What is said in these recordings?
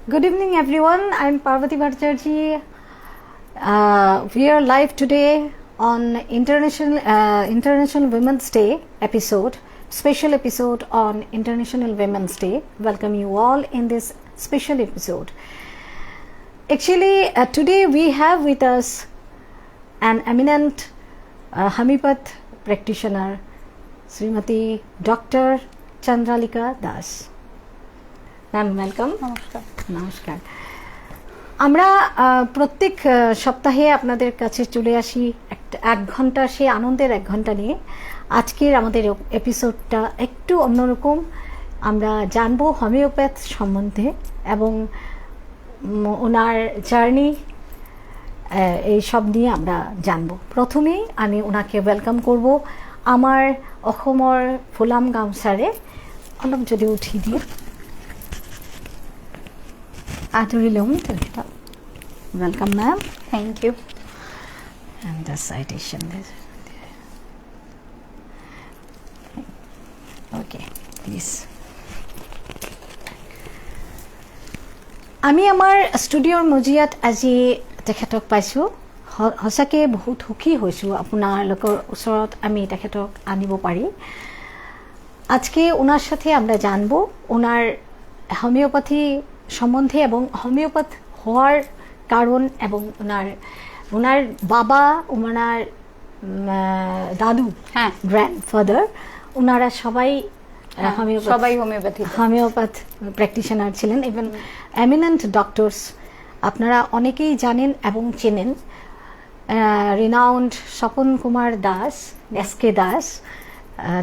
Good evening, everyone. I'm Parvati Bhattacharjee. We are live today on International Women's Day episode, special episode on International Women's Day. Welcome you all in this special episode. Actually, today we have with us an eminent homeopath practitioner, Srimati Dr. Chandralika Das. Ma'am, welcome. নমস্কার। নমস্কার। আমরা প্রত্যেক সপ্তাহে আপনাদের কাছে চলে আসি এক ঘন্টা, সেই আনন্দের এক ঘন্টা নিয়ে। আজকের আমাদের এপিসোডটা একটু অন্যরকম। আমরা জানবো হোমিওপ্যাথ সম্বন্ধে এবং ওনার জার্নি, এই সব নিয়ে আমরা জানবো। প্রথমেই আমি ওনাকে ওয়েলকাম করব আমার অসমৰ ফুলাম গামছাৰে। অলপ যদি উঠি দিয়ে আঁতৰি লওঁ তেখেত। Welcome, ma'am. Thank you. And the citation there. Okay, please. আমি আমাৰ ষ্টুডিঅ'ৰ মজিয়াত আজি তেখেতক পাইছোঁ। সঁচাকৈ বহুত সুখী হৈছোঁ আপোনালোকৰ ওচৰত আমি তেখেতক আনিব পাৰি। আজকে ওনার সাথে আমরা জানবো ওনার হোমিওপ্যাথি সম্বন্ধে এবং হোমিওপ্যাথ হওয়ার কারণ এবং ওনার বাবা, ওনার দাদু, গ্র্যান্ডফাদার, ওনারা সবাই হোমিওপ্যাথ প্র্যাকটিশনার ছিলেন। ইভেন এমিনেন্ট ডক্টরস আপনারা অনেকেই জানেন এবং চেনেন। Renowned Swapan Kumar Das, SK Das,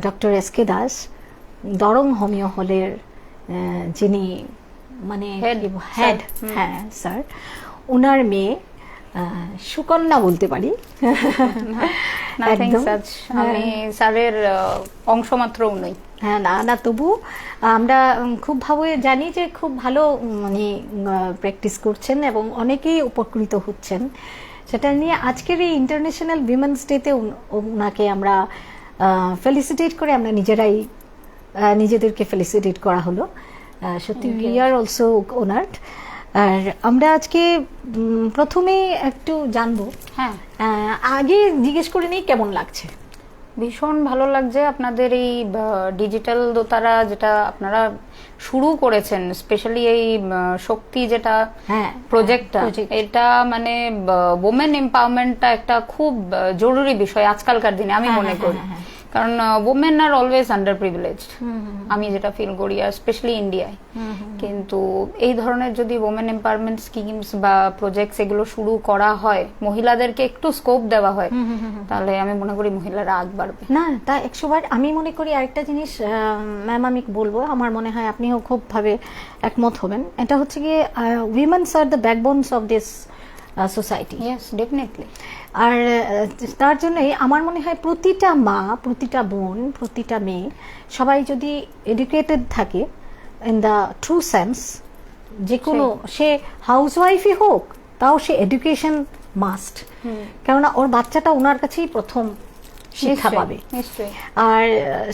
doctor SK Das, Darrang homeo হলের যিনি মানে হেড, হ্যাঁ স্যার, ওনার মেয়ে সুকন্যা বলতে পারি। আমি স্যারের অংশ মাত্রও নই। হ্যাঁ, না তবু আমরা খুব ভাবে জানি যে খুব ভালো মানে প্র্যাকটিস করছেন এবং অনেকেই উপকৃত হচ্ছেন। সেটা নিয়ে আজকের এই ইন্টারন্যাশনাল উইমেন্স ডেতে ওনাকে আমরা ফেলিসিটেট করে আমরা নিজেদেরকে ফেলিসিটেট করা হলো। সত্যি উই আর অলসো অনার্ড। আর আমরা আজকে প্রথমেই একটু জানবো, হ্যাঁ আগে জিজ্ঞেস করে নিই কেমন লাগছে। ভীষণ ভালো লাগছে আপনাদের এই ডিজিটাল দোতারা যেটা আপনারা শুরু করেছেন, স্পেশালি এই শক্তি যেটা প্রজেক্টটা, এটা মানে ওমেন এম্পাওয়ারমেন্টটা একটা খুব জরুরি বিষয় আজকালকার দিনে আমি মনে করি। কারণ women are always under privileged, আমি যেটা ফিল করি, আর স্পেশালি ইন্ডিয়ায়। কিন্তু এই ধরনের যদি ওমেন এম্পাওয়ারমেন্ট স্কিমস বা প্রজেক্টস এগুলো শুরু করা হয়, মহিলাদেরকে একটু স্কোপ দেওয়া হয়, তাহলে আমি মনে করি মহিলারা আগ বাড়বে। না, তা 100বার আমি মনে করি। আরেকটা জিনিস ম্যাম আমি বলবো, আমার মনে হয় আপনিও খুব ভাবে একমত হবেন, এটা হচ্ছে গিয়ে women's are the backbones of this society. Yes, definitely. আর তার জন্যই আমার মনে হয় প্রতিটা মা, প্রতিটা বোন, প্রতিটা মেয়ে সবাই যদি এডুকেটেড থাকে ইন দ্য ট্রু সেন্স, যে কোনো সে হাউসওয়াইফই হোক, তাও সে এডুকেশন মাস্ট। কেননা ওর বাচ্চাটা ওনার কাছেই প্রথম শিক্ষা পাবে। আর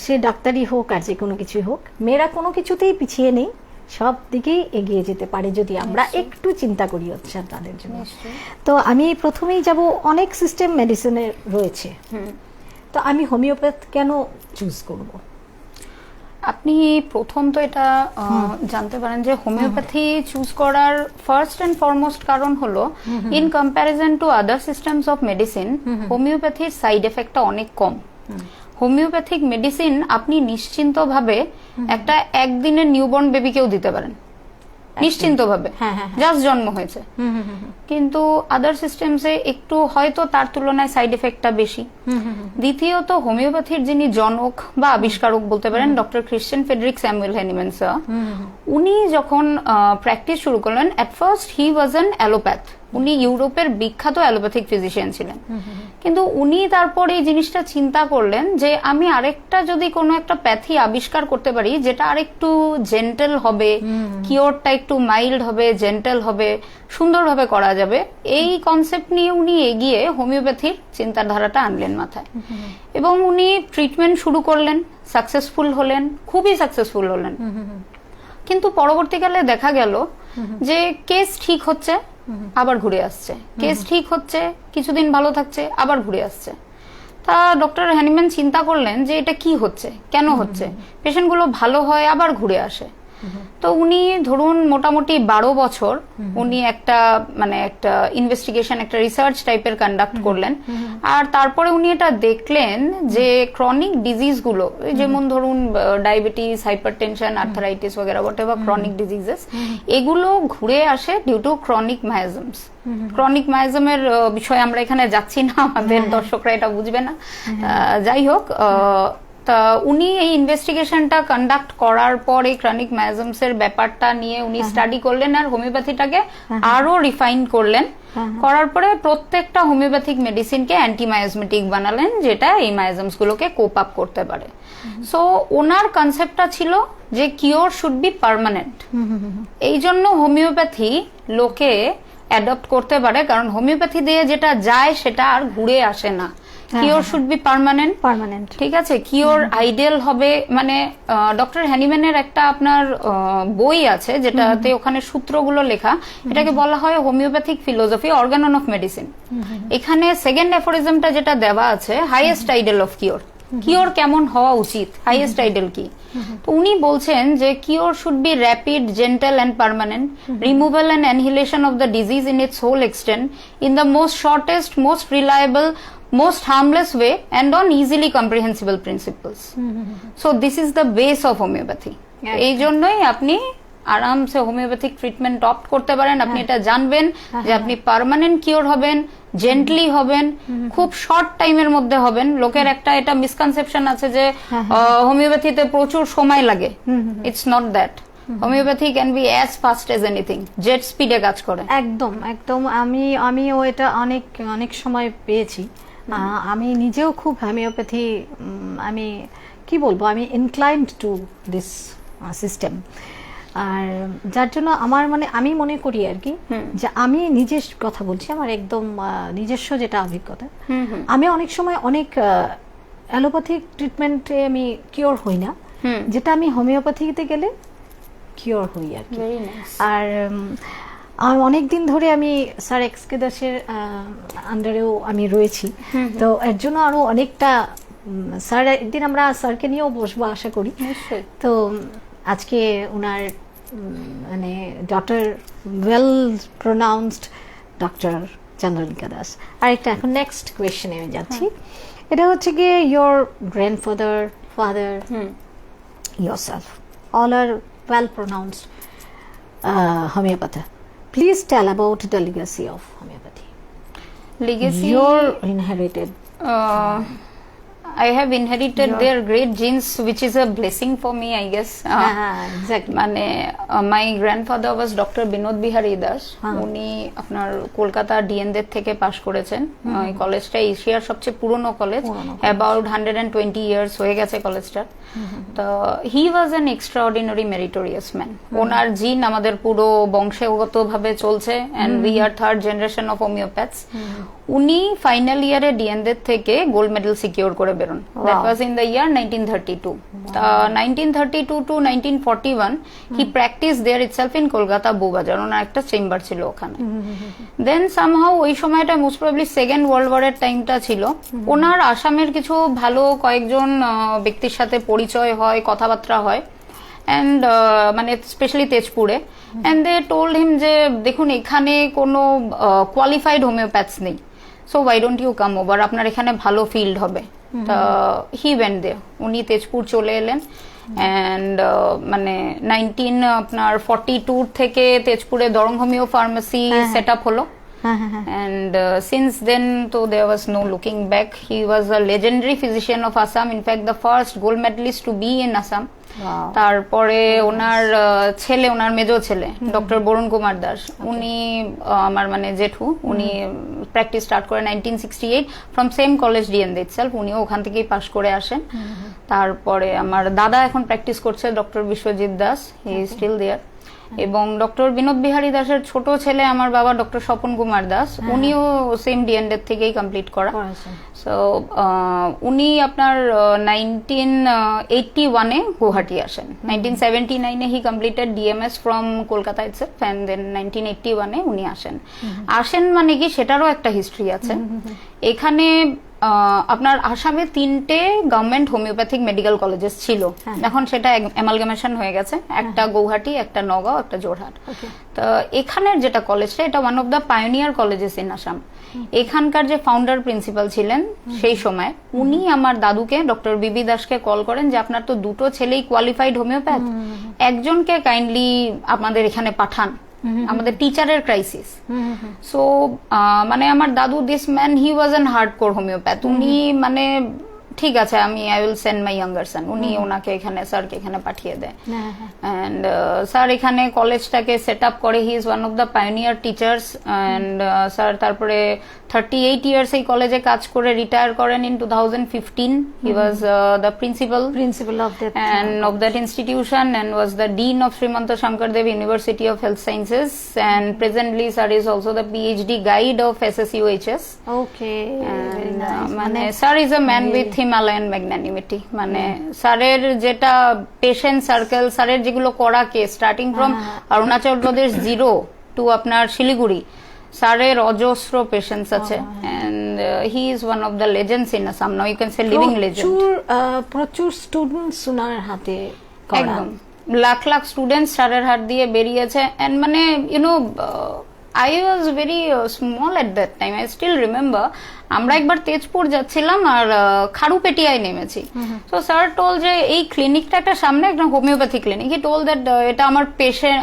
সে ডাক্তারই হোক আর যে কোনো কিছুই হোক, মেয়েরা কোনো কিছুতেই পিছিয়ে নেই, সব দিকেই এগিয়ে যেতে পারে যদি আমরা একটু চিন্তা করি হচ্ছে তাদের জন্য। তো আমি প্রথমেই যাব, অনেক সিস্টেম মেডিসিনের রয়েছে, তো আমি হোমিওপ্যাথ কেন চুজ করব? আপনি প্রথম তো এটা জানতে পারেন যে হোমিওপ্যাথি চুজ করার ফার্স্ট এন্ড ফরমোস্ট কারণ হলো, in comparison to other systems of medicine, হোমিওপ্যাথির সাইড এফেক্টটা অনেক কম। হোমিওপ্যাথিক মেডিসিন আপনি নিশ্চিন্তভাবে একটা একদিনের নিউবর্ন বেবিকেও দিতে পারেন, নিশ্চিন্তভাবে, জাস্ট জন্ম হয়েছে। কিন্তু আদার সিস্টেমসে একটু হয়তো তার তুলনায় সাইড এফেক্টটা বেশি। দ্বিতীয়ত, হোমিওপ্যাথির যিনি জনক বা আবিষ্কারক বলতে পারেন, doctor Christian Friedrich Samuel Hahnemann, উনি যখন প্র্যাকটিস শুরু করলেন, at first he was an allopath. উনি ইউরোপের বিখ্যাত অ্যালোপ্যাথিক ফিজিশিয়ান ছিলেন। কিন্তু উনি তারপর এই জিনিসটা চিন্তা করলেন যে আমি আরেকটা যদি কোনো একটা প্যাথি আবিষ্কার করতে পারি যেটা আরেকটু জেন্টেল হবে, কিওরটা একটু মাইল্ড হবে, জেন্টেল হবে, সুন্দরভাবে করা যাবে, এই কনসেপ্ট নিয়ে উনি এগিয়ে হোমিওপ্যাথির চিন্তাধারাটা আনলেন মাথায়। এবং উনি ট্রিটমেন্ট শুরু করলেন, সাকসেসফুল হলেন, খুবই সাকসেসফুল হলেন। কিন্তু পরবর্তীকালে দেখা গেল যে কেস ঠিক হচ্ছে আবার ঘুরে আসছে, কেস ঠিক হচ্ছে কিছুদিন ভালো থাকছে আবার ঘুরে আসছে। তা ডক্টর হ্যানিম্যান চিন্তা করলেন যে এটা কি হচ্ছে, কেন হচ্ছে, পেশেন্টগুলো ভালো হয় আবার ঘুরে আসে। তো উনি ধরুন মোটামুটি 12 বছর উনি একটা ইনভেস্টিগেশন, একটা রিসার্চ টাইপের কন্ডাক্ট করলেন। আর তারপরে উনি এটা দেখলেন যে ক্রনিক ডিজিজগুলো, যেমন ধরুন ডায়াবেটিস, হাইপারটেনশন, আর্থারাইটিস वगैरह whatever ক্রনিক ডিজিজেস, এগুলো ঘুরে আসে ডিউ টু ক্রনিক মায়াজমস। ক্রনিক মায়াজমের বিষয়ে আমরা এখানে যাচ্ছি না, আমাদের দর্শকরা এটা বুঝবে না। যাই হোক, তা উনি এই ইনভেস্টিগেশনটা কন্ডাক্ট করার পর এই ক্রনিক মায়াজমস এর ব্যাপারটা নিয়ে উনি স্টাডি করলেন আর হোমিওপ্যাথিটাকে আরো রিফাইন করলেন। করার পরে প্রত্যেকটা হোমিওপ্যাথিক মেডিসিনকে অ্যান্টিমায়াজমেটিক বানালেন, যেটা এই মায়াজমস গুলোকে কোপ আপ করতে পারে। সো ওনার কনসেপ্টটা ছিল যে কিওর শুড বি পার্মানেন্ট। এই জন্য হোমিওপ্যাথি লোকে অ্যাডপ্ট করতে পারে, কারণ হোমিওপ্যাথি দিয়ে যেটা যায় সেটা আর ঘুরে আসে না। কিওর শুড বি পার্মানেন্ট, ঠিক আছে। কিওর আইডিয়াল হবে, মানে ডক্টর হ্যানিম্যানের একটা আপনার বই আছে যেটাতে ওখানে সূত্রগুলো লেখা, এটাকে বলা হয় homeopathic philosophy Organon of medicine. এখানে সেকেন্ড অ্যাফোরিজমটা যেটা দেওয়া আছে, highest ideal of cure, cure কেমন হওয়া উচিত, হাইয়েস্ট আইডিয়াল কি। তো উনি বলছেন যে cure should be rapid, gentle and permanent, removal and annihilation of the disease in its whole extent, in the most shortest, most reliable, most harmless way, and on easily comprehensible principles. So this is the base of homeopathy. এই জন্যই আপনি আরামসে homeopathic treatment opt করতে পারেন। আপনি এটা জানবেন যে আপনি পার্মানেন্ট কিওর হবেন, জেন্টলি হবেন, খুব শর্ট টাইমের মধ্যে হবেন। লোকের একটা এটা মিসকনসেপশন আছে যে হোমিওপ্যাথিতে প্রচুর সময় লাগে। It's not that. Homeopathy can be as fast as anything, jet স্পিডে কাজ করে। একদম একদম, আমিও এটা অনেক সময় পেয়েছি। আমি নিজেও খুব হোমিওপ্যাথি, আমি কি বলবো, আমি ইনক্লাইন্ড টু দিস সিস্টেম। আর যার জন্য আমার আমি মনে করি আর কি, যে আমি নিজের কথা বলছি, আমার একদম নিজস্ব যেটা অভিজ্ঞতা, আমি অনেক সময় অনেক অ্যালোপ্যাথিক ট্রিটমেন্টে আমি কিওর হই না, যেটা আমি হোমিওপ্যাথিতে গেলে কিওর হই আর কি। আর অনেকদিন ধরে আমি স্যার এক্স কে দাসের আন্ডারেও আমি রয়েছি, তো এর জন্য আরো অনেকটা স্যার, একদিন আমরা স্যারকে নিয়েও বসবো আশা করি। তো আজকে ওনার doctor well pronounced doctor Chandralika Das. আর একটা এখন নেক্সট কোয়েশ্চেনে আমি যাচ্ছি, এটা হচ্ছে গিয়ে your grandfather, father, yourself, all are well pronounced homeopathy. Please tell about the legacy of homeopathy. Legacy, your inherited. I have inherited their great genes, which is a blessing for me, I guess. Exactly. My grandfather was Dr. Binod Bihari Das. উনি আপনার কলকাতা ডিএনদের থেকে পাশ করেছেন। এই কলেজটা এশিয়ার সবচেয়ে পুরনো college, about 120 years হয়ে গেছে কলেজটা। তো he was an extraordinary meritorious man. ওনার জিন আমাদের পুরো বংশগত ভাবে চলছে, and we are third generation of homeopaths. উনি ফাইনাল ইয়ারে ডিএনদের থেকে গোল্ড মেডেল সিকিউর করে বেরোন। That was in the year 1932. 1932 to 1941 he practice there itself in Kolkata Bowbazar. ওনার একটা চেম্বার ছিল ওখানে। দেন সামহাউ ওই সময়টা মোস্ট প্রবাবলি সেকেন্ড ওয়ার্ল্ড ওয়ারের টাইমটা ছিল। ওনার আসামের কিছু ভালো কয়েকজন ব্যক্তির সাথে পরিচয় হয়, কথাবার্তা হয়, অ্যান্ড স্পেশালি তেজপুরে। অ্যান্ড দে টোল্ড হিম যে দেখুন এখানে কোনো কোয়ালিফাইড হোমিওপ্যাথস নেই, so why don't you come over, আপনার এখানে ভালো ফিল্ড হবে। হি ওয়েন্ট দে, উনি তেজপুর চলে এলেন। অ্যান্ড 1942 থেকে তেজপুরে Darrang homeo pharmacy set up হলো। And since then, so there was no looking back. He was a legendary physician of Assam. In fact, the first gold medalist to be in Assam. তারপরে ওনার ছেলে, ওনার মেজো ছেলে doctor Varun Kumar Das, উনি আমার জেঠু, উনি practice start করে 1968 from same college DND itself. উনিও ওখান থেকেই পাশ করে আসেন। তারপরে আমার দাদা এখন প্র্যাকটিস করছে, doctor Biswajit Das, he is still there. এবং ডক্টর বিনোদ বিহারী দাসের ছোট ছেলে আমার বাবা ডক্টর স্বপন কুমার দাস, উনিও সেম ডিএনডি থেকেই কমপ্লিট করা। সো সো উনি আপনার 1981-এ গুয়াহাটি আসেন। 1979-এ he completed DMS from Kolkata itself, and then 1981-এ উনি আসেন মানে কি সেটারও একটা হিস্ট্রি আছে। এখানে আপনার আসামে 3টে গভর্নমেন্ট হোমিওপ্যাথিক মেডিকেল কলেজেস ছিল, এখন সেটা অ্যামালগামেশন হয়ে গেছে, একটা গৌহাটি, একটা নগাঁও, একটা জোরহাট। তো এখানের যেটা কলেজটা, এটা one of the pioneer colleges in Assam. এখানকার যে ফাউন্ডার প্রিন্সিপাল ছিলেন সেই সময়, উনি আমার দাদুকে, ডক্টর বিবি দাসকে কল করেন যে আপনার তো দুটো ছেলেই কোয়ালিফাইড হোমিওপ্যাথ, একজনকে কাইন্ডলি আমাদের এখানে পাঠান, আমাদের টিচারের ক্রাইসিস। সো মানে আমার দাদু, this man, he was an hardcore homeopath. উনি মানে ঠিক আছে, আমি I will send my younger son, উনি ওনাকে এখানে, স্যারকে এখানে পাঠিয়ে দেয়। অ্যান্ড স্যার এখানে কলেজটাকে সেট আপ করে, হি is one of the pioneer teachers. And sir তারপরে 38 ইয়ার্স এই কলেজে কাজ করে রিটায়ার করেন in 2015। He was the principal of that institution and was the dean of Srimanta Shankardev University of Health Sciences, and presently sir is also the PhD guide of SSUHS. Okay, very And nice. মানে sir is a man with Himalayan magnanimity. মানে স্যারের যেটা patient circle, স্যারের যেগুলো করা case, starting from Arunachal Pradesh 0 to আপনার শিলিগুড়ি, স্যারের অজস্র পেশেন্টস আছে। And he is one of the legends in Assam, now you can say living legend. প্রচুর স্টুডেন্টস ওনার হাতে করা। একদম লাখ লাখ স্টুডেন্টস স্যারের হাত দিয়ে বেরিয়েছে। এন্ড মানে you know I was very small at that time, I still remember. আমরা একবার তেজপুর যাচ্ছিলাম আর খারুপেটিয়ায় নেমেছি। তো স্যার টোল যে এই ক্লিনিকটা একটা সামনে একটা homeopathy clinic, he told that এটা আমার পেশেন্ট,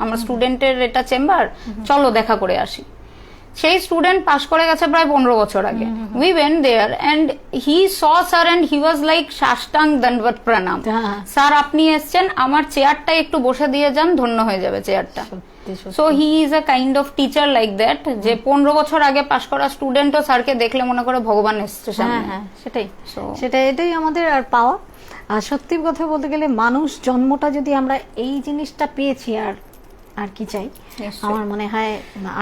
আমার স্টুডেন্টের এটা চেম্বার, চলো দেখা করে আসি। সেই স্টুডেন্ট পাশ করে গেছে প্রায় 15 বছর আগে। We went there and he saw sir and he was like সাষ্টাং দণ্ডবত প্রণাম, স্যার আপনি এসছেন, আমার চেয়ারটা একটু বসে দিয়ে যান, ধন্য হয়ে যাবে চেয়ারটা। So he is a kind of teacher like that, যে 15 বছর আগে পাশ করা স্টুডেন্টও স্যারকে দেখলে মনে করে ভগবান এসছে সামনে। এটাই আমাদের আর পাওয়া। আর সত্যি কথা বলতে গেলে, মানুষ জন্মটা যদি আমরা এই জিনিসটা পেয়েছি, আর কি চাই আমার মনে হয়।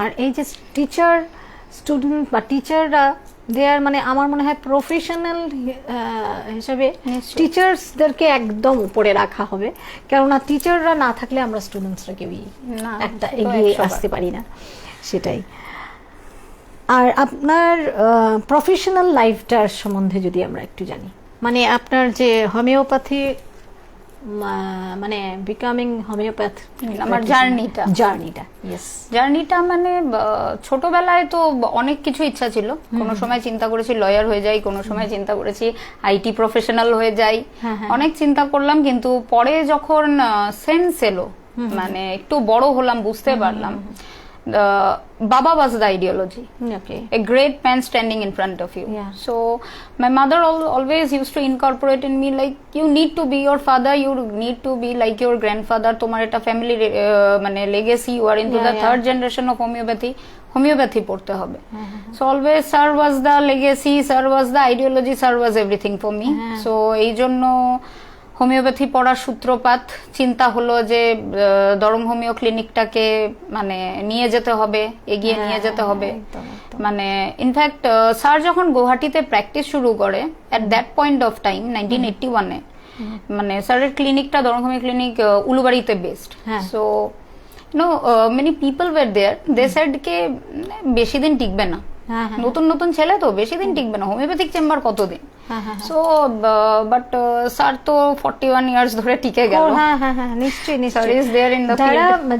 আর এই যে টিচার স্টুডেন্ট বা টিচাররা দেয়ার, মানে আমার মনে হয় প্রফেশনাল হিসেবে টিচার্সদেরকে একদম উপরে রাখা হবে, কেননা টিচাররা না থাকলে আমরা স্টুডেন্টসরা কেউই একটা এগিয়ে আসতে পারি না। সেটাই। আর আপনার প্রফেশনাল লাইফটার সম্বন্ধে যদি আমরা একটু জানি, মানে আপনার যে হোমিওপ্যাথি, মানে বিকামিং হোমিওপ্যাথ, আমার জার্নিটা মানে ছোটবেলায় তো অনেক কিছু ইচ্ছা ছিল। কোনো সময় চিন্তা করেছি লয়ার হয়ে যাই, কোনো সময় চিন্তা করেছি আইটি প্রফেশনাল হয়ে যাই, অনেক চিন্তা করলাম। কিন্তু পরে যখন সেন্স এলো, মানে একটু বড় হলাম, বুঝতে পারলাম Baba was the ideology. Okay. A great man standing in front of you. Yeah. So my mother always used to incorporate in me like, you need to be your father, you need to be like your grandfather. তোমার এটা family মানে legacy, you are into the third generation of homeopathy পড়তে হবে। So always sir was the legacy, sir was the ideology, sir was everything for me. So এই জন্য homeopathy পড়ার সূত্রপাত, চিন্তা হলো যে দরম হোমিও ক্লিনিকটাকে মানে নিয়ে যেতে হবে, এগিয়ে নিয়ে যেতে হবে। মানে ইনফ্যাক্ট স্যার যখন গুয়াহাটিতে প্র্যাকটিস শুরু করে, at that point of time 1981-এ, মানে স্যারের ক্লিনিকটা দরম হোমিও ক্লিনিক উলুবাড়িতে based. So many people were there, they said কে বেশি দিন টিকবে না, নতুন নতুন ছেলে তো বেশি দিন টিকবে না, হোমিওপ্যাথিক চেম্বার কতদিন। সো বাট স্যার তো 41 ইয়ার্স ধরে টিকে গেল। নিশ্চয়ই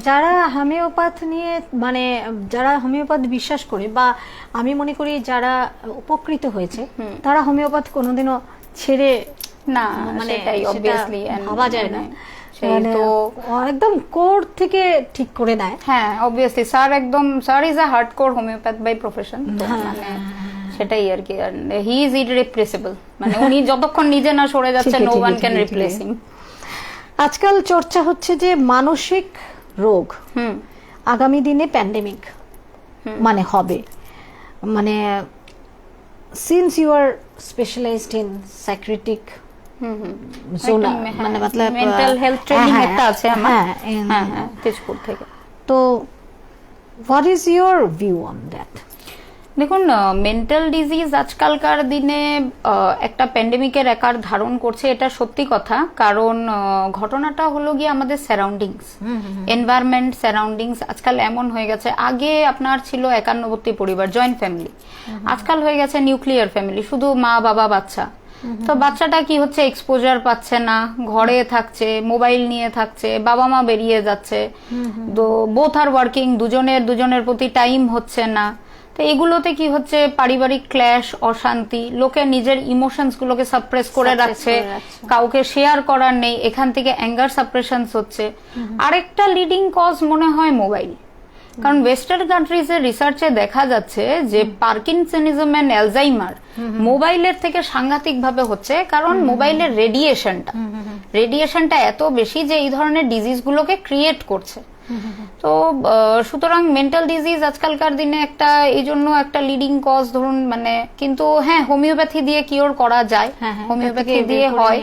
যারা হোমিওপ্যাথ নিয়ে, মানে যারা হোমিওপ্যাথ বিশ্বাস করে, বা আমি মনে করি যারা উপকৃত হয়েছে, তারা হোমিওপ্যাথ কোনোদিনও ছেড়ে না, মানে অবভিয়াসলি ভাবা যায় না, তো একদম কোর থেকে ঠিক করে দেয়। হ্যাঁ, obviously sir is a hardcore homeopath by profession, তো মানে সেটাই আর কি। হি ইজ ইররিপ্লেসেবল, মানে উনি যতক্ষণ নিজে না সরে যাচ্ছে, নো ওয়ান ক্যান রিপ্লেস হিম। আজকাল চর্চা হচ্ছে যে মানসিক রোগ আগামী দিনে প্যান্ডেমিক মানে হবে, মানে since you are specialized in psychiatric zone, মানে মতলব মেন্টাল হেলথ ট্রেনিং একটা আছে আমার তেজপুর থেকে। তো what is your view on that? দেখুন, মেন্টাল ডিজিজ আজকালকার দিনে একটা প্যান্ডেমিকের আকার ধারণ করছে, এটা সত্যি কথা। কারণ ঘটনাটা হলো গিয়ে আমাদের সারাউন্ডিংস, এনভায়রনমেন্ট, সারাউন্ডিংস আজকাল এমন হয়ে গেছে। আগে আপনার ছিল 91 পরিবার, জয়েন্ট ফ্যামিলি, আজকাল হয়ে গেছে নিউক্লিয়ার ফ্যামিলি, শুধু মা বাবা বাচ্চা। তো বাচ্চাটা কি হচ্ছে, এক্সপোজার পাচ্ছে না, ঘরে থাকছে, মোবাইল নিয়ে থাকছে, বাবা মা বেরিয়ে যাচ্ছে, তো বোথ আর ওয়ার্কিং, দুজনের প্রতি টাইম হচ্ছে না। তো এগুলোতে কি হচ্ছে, পারিবারিক ক্ল্যাশ, অশান্তি, লোকে নিজের ইমোশনস গুলোকে সাপ্রেস করে রাখছে, কাউকে শেয়ার করার নেই, এখান থেকে অ্যাঙ্গার সাপ্রেশনস হচ্ছে। আরেকটা লিডিং কজ মনে হয় মোবাইল। কারণ ওয়েস্টার্ন কান্ট্রিজ এর রিসার্চে দেখা যাচ্ছে যে পার্কিনসনিজম এন্ড অ্যালজাইমার মোবাইলের থেকে সাংঘাতিক ভাবে হচ্ছে। কারণ মোবাইলের রেডিয়েশনটা এত বেশি যে এই ধরনের ডিজিজ গুলোকে ক্রিয়েট করছে। তো সুতরাং মেন্টাল ডিজিজ আজকালকার দিনে একটা, এই জন্য একটা লিডিং কজ ধরুন, মানে কিন্তু হ্যাঁ, হোমিওপ্যাথি দিয়ে কিওর করা যায়, হোমিওপ্যাথি দিয়ে হয়,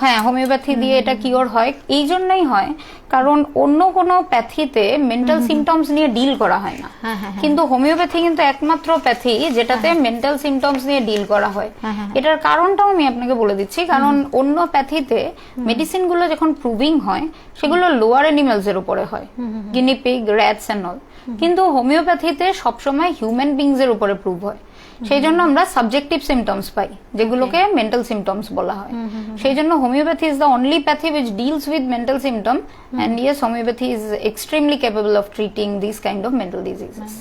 হ্যাঁ হোমিওপ্যাথি দিয়ে এটা কিওর হয়। এই জন্যই হয় কারণ অন্য কোনো প্যাথিতে মেন্টাল সিমটমস নিয়ে ডিল করা হয় না, কিন্তু হোমিওপ্যাথি কিন্তু একমাত্র প্যাথি যেটাতে মেন্টাল সিমটমস নিয়ে ডিল করা হয়। এটার কারণটাও আমি আপনাকে বলে দিচ্ছি। কারণ অন্য প্যাথিতে মেডিসিন গুলো যখন প্রুভিং হয় সেগুলো লোয়ার অ্যানিমালস এর উপরে হয়, guinea pig, rats and all, কিন্তু হোমিওপ্যাথিতে সবসময় হিউম্যান বিংস এর উপরে প্রুভ হয়। সেই জন্য আমরা সাবজেক্টিভ সিমটমস পাই, যেগুলোকে মেন্টাল সিমটমস বলা হয়। সেই জন্য homeopathy is the only pathy which deals with mental symptom, and yes, homeopathy is extremely capable of treating this kind of mental diseases.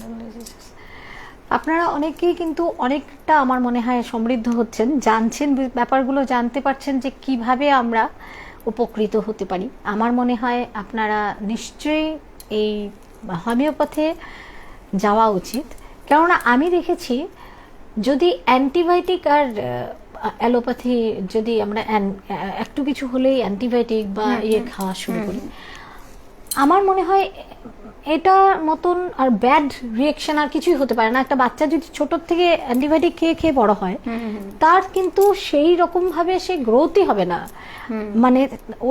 আপনারা অনেকেই কিন্তু অনেকটা আমার মনে হয় সমৃদ্ধ হচ্ছেন, জানছেন, ব্যাপারগুলো জানতে পারছেন যে কিভাবে আমরা উপকৃত হতে পারি। আমার মনে হয় আপনারা নিশ্চয়ই এই হোমিওপ্যাথে যাওয়া উচিত। কেননা আমি দেখেছি যদি অ্যান্টিবায়োটিক আর অ্যালোপ্যাথি, যদি আমরা একটু কিছু হলেই অ্যান্টিবায়োটিক বা খাওয়া শুরু করি, আমার মনে হয় এটা মতন আর ব্যাড রিয়েকশন আর কিছুই হতে পারে না। একটা বাচ্চা যদি ছোট থেকে অ্যান্টিবায়োটিক খেয়ে খেয়ে বড় হয়, তার কিন্তু সেই রকম ভাবে সে গ্রোথই হবে না। মানে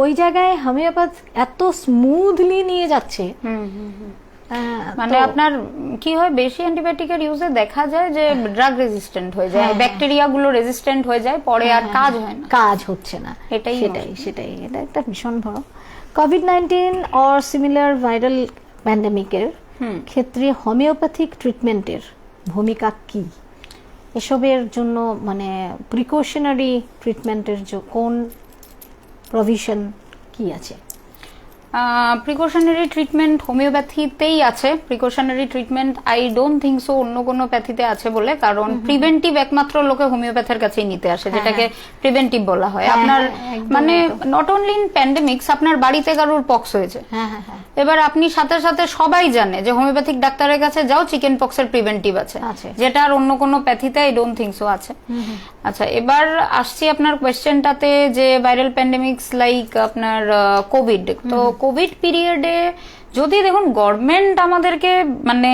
ওই জায়গায় হোমিওপ্যাথ এত স্মুথলি নিয়ে যাচ্ছে। মানে আপনার কি হয়, বেশি অ্যান্টিবায়োটিকের ইউজে দেখা যায় যে ড্রাগ রেজিস্ট্যান্ট হয়ে যায়, ব্যাকটেরিয়া গুলো রেজিস্ট্যান্ট হয়ে যায়, পরে আর কাজ হয় না, কাজ হচ্ছে না। সেটাই এটা একটা ভীষণ বড়। কোভিড-19 অর সিমিলার ভাইরাল প্যান্ডেমিকের ক্ষেত্রে হোমিওপ্যাথিক ট্রিটমেন্টের ভূমিকা কি? এসবের জন্য মানে প্রিকশনারি ট্রিটমেন্টের কোন প্রভিশন কি আছে? প্রিকশনারি ট্রিটমেন্ট হোমিওপ্যাথিতেই আছে। Precautionary treatment I don't think so অন্য কোনো প্যাথিতে আছে বলে, কারণ প্রিভেন্টিভ একমাত্র লোকে হোমিওপ্যাথের কাছেই নিতে আসে, যেটাকে প্রিভেন্টিভ বলা হয়। আপনার মানে নট অনলি ইন প্যান্ডেমিক্স, আপনার বাড়িতে কারোর পক্স হয়েছে, এবার আপনি সাথে সাথে সবাই জানে যে হোমিওপ্যাথিক ডাক্তারের কাছে যাও, চিকেন পক্সের প্রিভেন্টিভ আছে, যেটা আর অন্য কোনো প্যাথিতে আই ডোন্ট থিঙ্ক সো আছে। আচ্ছা, এবার আসছি আপনার কোয়েশ্চেনটাতে যে ভাইরাল প্যান্ডেমিক্স লাইক আপনার কোভিড। তো কোভিড পিরিয়ডে যদি দেখুন গভর্নমেন্ট আমাদেরকে মানে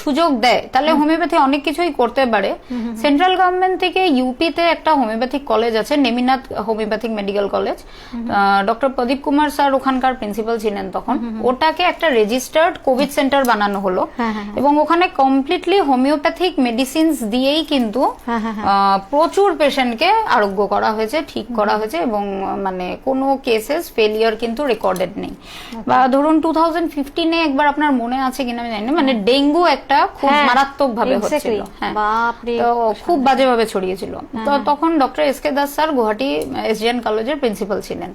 সুযোগ দেয়, তাহলে হোমিওপ্যাথি অনেক কিছুই করতে পারে। সেন্ট্রাল গভর্নমেন্ট থেকে ইউপিতে একটা হোমিওপ্যাথিক কলেজ আছে, Neminath homeopathic medical college, doctor প্রদীপ কুমার স্যার ওখানকার প্রিন্সিপাল ছিলেন তখন। ওটাকে একটা রেজিস্টার্ড কোভিড সেন্টার বানানো হলো, এবং ওখানে কমপ্লিটলি হোমিওপ্যাথিক মেডিসিনস দিয়েই কিন্তু প্রচুর পেশেন্টকে আরোগ্য করা হয়েছে, ঠিক করা হয়েছে, এবং মানে কোনো কেসেস ফেলিয়ার কিন্তু রেকর্ডেড নেই। বা ধরুন 2015-এ একবার আপনার মনে আছে কিনা আমি জানি না, মানে ডেঙ্গু একটা খুব মারাত্মক ভাবে হচ্ছিল, খুব বাজেভাবে ছড়িয়েছিল। তো তখন doctor S K. Das sir Guwahati SGN কলেজের প্রিন্সিপাল ছিলেন।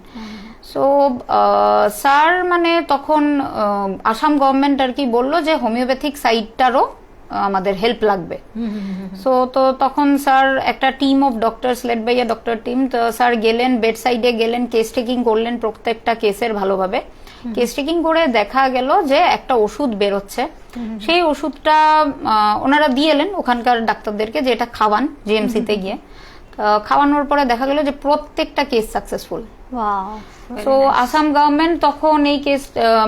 সো স্যার মানে তখন আসাম গভর্নমেন্ট আর কি বললো যে হোমিওপ্যাথিক সাইডটারও আমাদের হেল্প লাগবে। সো তো তখন স্যার একটা team of doctors led by a doctor team, তো স্যার গেলেন, বেড সাইডে গেলেন, কেস টেকিং করলেন প্রত্যেকটা কেসের ভালোভাবে। কেস টেকিং করে দেখা গেল যে একটা ওষুধ বেরোচ্ছে, সেই ওষুধটা ওনারা দিয়ে এলেন ওখানকার ডাক্তারদেরকে যে এটা খাওয়ান জিএমসিতে গিয়ে। খাওয়ানোর পরে দেখা গেল যে প্রত্যেকটা কেস সাকসেসফুল। তো আসাম গভর্নমেন্ট তখন এই কেস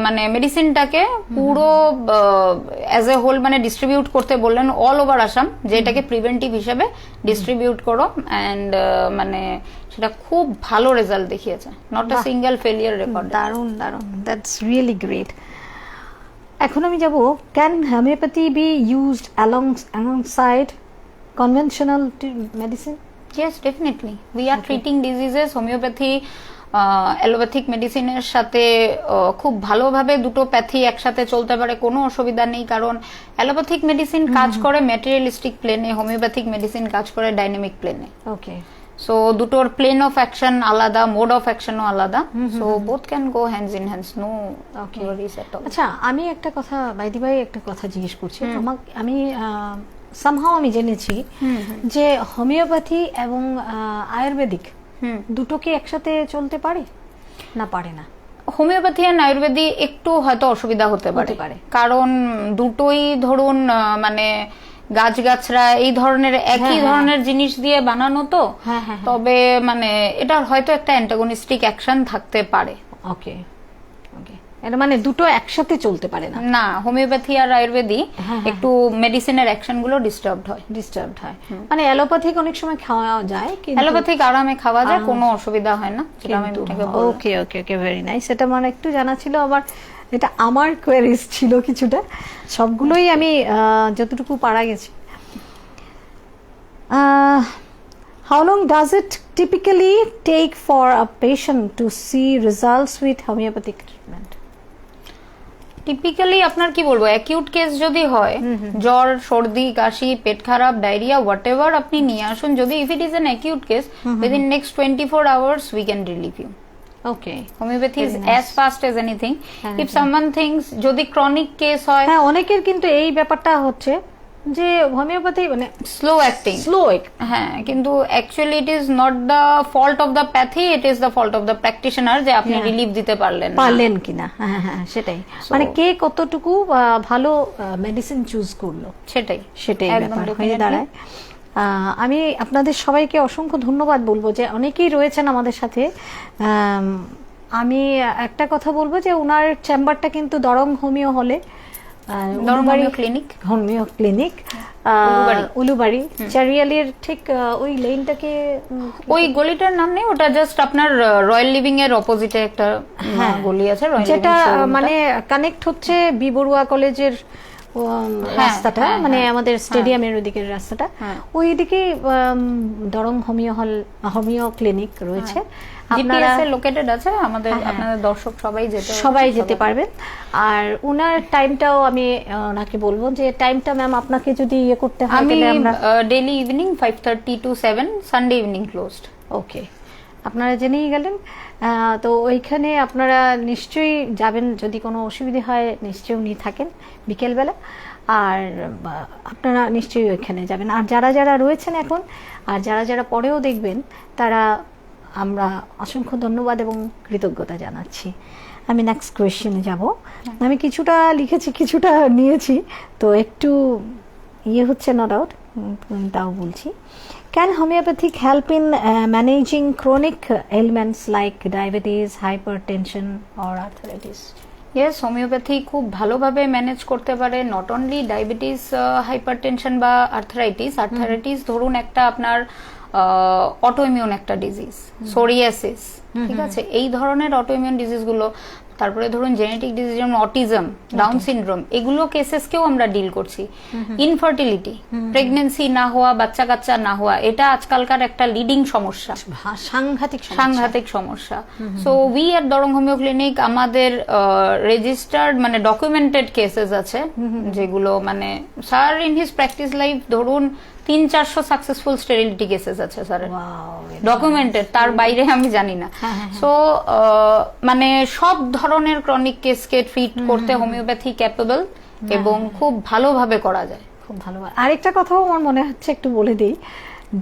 মানে মেডিসিনটাকে পুরো অ্যাজ এ হোল মানে ডিস্ট্রিবিউট করতে বললেন অল ওভার আসাম, যে এটাকে প্রিভেন্টিভ হিসেবে ডিস্ট্রিবিউট করো, অ্যান্ড মানে সেটা খুব ভালো রেজাল্ট দেখিয়েছে, not a single failure record. দারুণ, দ্যাটস রিয়েলি গ্রেট। এখন আমি যাব, can homeopathy be used alongside conventional medicine? Yes, definitely. We are treating diseases. Homeopathy allopathic মেডিসিনের সাথে খুব ভালোভাবে দুটো প্যাথি একসাথে চলতে পারে, কোনো অসুবিধা নেই। কারণ অ্যালোপ্যাথিক মেডিসিন কাজ করে ম্যাটেরিয়ালিস্টিক প্লেনে, হোমিওপ্যাথিক মেডিসিন কাজ করে ডাইনামিক প্লেনে। ওকে, সো দুটোর প্লেন অফ অ্যাকশন আলাদা, মোড অফ অ্যাকশনও আলাদা। So both can go hands in hands, no worries at all. আচ্ছা, আমি একটা কথা বাইদি ভাই একটা কথা জিজ্ঞেস করছি। আমি সামহাও আমি জেনেছি যে হোমিওপ্যাথি এবং আয়ুর্বেদিক দুটো কি একসাথে চলতে পারে না পারে না? হোমিওপ্যাথি আর আয়ুর্বেদিক একটু হয়তো অসুবিধা হতে পারে, কারণ দুটোই ধরুন মানে গাছগাছরা এই ধরনের একই ধরনের জিনিস দিয়ে বানানো, তো তবে মানে এটা হয়তো একটা অ্যান্টাগনিস্টিক অ্যাকশন থাকতে পারে। ওকে ওকে, এটা মানে দুটো একসাথে চলতে পারে না? না, হোমিওপ্যাথি আর আয়ুর্বেদিক একটু মেডিসিনের অ্যাকশন গুলো ডিস্টার্বড হয়। মানে অ্যালোপ্যাথিক অনেক সময় খাওয়া যায়, কিন্তু অ্যালোপ্যাথিক আরামে খাওয়া যায়, কোনো অসুবিধা হয় না, যেটা আমি আপনাকে বললাম। ওকে ওকে ওকে, ভেরি নাইস। এটা মানে একটু জানা ছিল, আবার এটা আমার কোয়েরিজ ছিল কিছুটা, সবগুলোই আমি যতটুকু পারা গেছি। How long does it typically take for a patient to see results with homeopathic treatment? Typically আপনার কি বলবো, অ্যাকিউট কেস যদি হয়, জ্বর, সর্দি, কাশি, পেট খারাপ, ডায়রিয়া, হোয়াটএভার আপনি নিয়ে আসুন, যদি if it is an acute case, within next 24 hours we can relieve you. Okay, homeopathy is as fast as anything. If someone thinks যদি ক্রনিক কেস হয়, হ্যাঁ, অনেকের কিন্তু এই ব্যাপারটা হচ্ছে যে হোমিওপ্যাথি মানে স্লো অ্যাক্টিং, হ্যাঁ, কিন্তু actually it is not the fault of the pathy, it is the fault of the practitioner, যে আপনি রিলিফ দিতে পারলেন কিনা। হ্যাঁ, সেটাই, মানে কে কতটুকু ভালো মেডিসিন চুজ করলো, সেটাই ব্যাপার হয়ে দাঁড়ায়। আমি আপনাদের সবাইকে অসংখ্য ধন্যবাদ বলবো যে অনেকেই রয়েছেন আমাদের সাথে। আমি একটা কথা বলবো যে ওনার চেম্বারটা কিন্তু দরং হোমিও হলে, হোমিও ক্লিনিক, উলুবাড়ি, চারিয়ালির ঠিক ওই লেনটাকে, ওই গলিটার নাম নেই, ওটা জাস্ট আপনার রয়্যাল লিভিং এর অপোজিটে একটা গলি আছে, যেটা মানে কানেক্ট হচ্ছে বি বড়ুয়া কলেজের রাস্তাটা, মানে আমাদের স্টেডিয়ামের ওইদিকের রাস্তাটা, ওইদিকে দরং হোমিও ক্লিনিক রয়েছে। আপনারা লোকেটেড আছে, আপনাদের দর্শক সবাই যেতে পারবেন। আর উনার টাইমটাও আমি ওনাকে বলবো যে টাইমটা ম্যাম আপনাকে যদি ইয়ে করতে হয়, আমরা daily evening 5:30 to 7, Sunday evening closed. Okay, আপনারা জেনেই গেলেন। তো ওইখানে আপনারা নিশ্চয়ই যাবেন, যদি কোনো অসুবিধা হয় নিশ্চয়ই উনি থাকেন বিকেলবেলা, আর আপনারা নিশ্চয়ই ওইখানে যাবেন। আর যারা রয়েছেন এখন, আর যারা পরেও দেখবেন, তারা আমরা অসংখ্য ধন্যবাদ এবং কৃতজ্ঞতা জানাচ্ছি। আমি নেক্সট কোয়েশ্চেনে যাব। আমি কিছুটা লিখেছি, কিছুটা নিয়েছি, তো একটু ইয়ে হচ্ছে না ডাউট, তাও বলছি। Can homeopathic help in managing chronic ailments like diabetes, hypertension or arthritis? Yes, homeopathy খুব ভালোভাবে ম্যানেজ করতে পারে, নট অনলি ডায়াবেটিস, হাইপারটেনশন বা আর্থারাইটিস ধরুন একটা আপনার অটোইমিউন একটা ডিজিজ, সোরিয়াসিস, ঠিক আছে, এই ধরনের অটোইমিউন ডিজিজগুলো, তারপরে ধরুন জেনেটিক ডিজিজ যেমন অটিজম, ডাউন সিনড্রোম, এগুলো কেসেসকেও আমরা ডিল করছি। ইনফার্টিলিটি, প্রেগনেন্সি না হওয়া, বাচ্চা কাচ্চা না হওয়া, এটা আজকালকার একটা লিডিং সমস্যা, সাংঘাতিক সমস্যা। So we at Darrang homeo clinic, আমাদের রেজিস্টার্ড মানে ডকুমেন্টেড কেসেস আছে, যেগুলো মানে sir in his practice life ধরুন 300-400 সাকসেসফুল স্টেরিলিটি কেসেস আছে স্যারের, ডকুমেন্টেড, তার বাইরে আমি জানি না। সো মানে সব ধরনের ক্রনিক কেসকে ট্রিট করতে হোমিওপ্যাথি ক্যাপেবল, এবং খুব ভালোভাবে করা যায়, খুব ভালো। আরেকটা কথাও আমার মনে হচ্ছে একটু বলে দিই,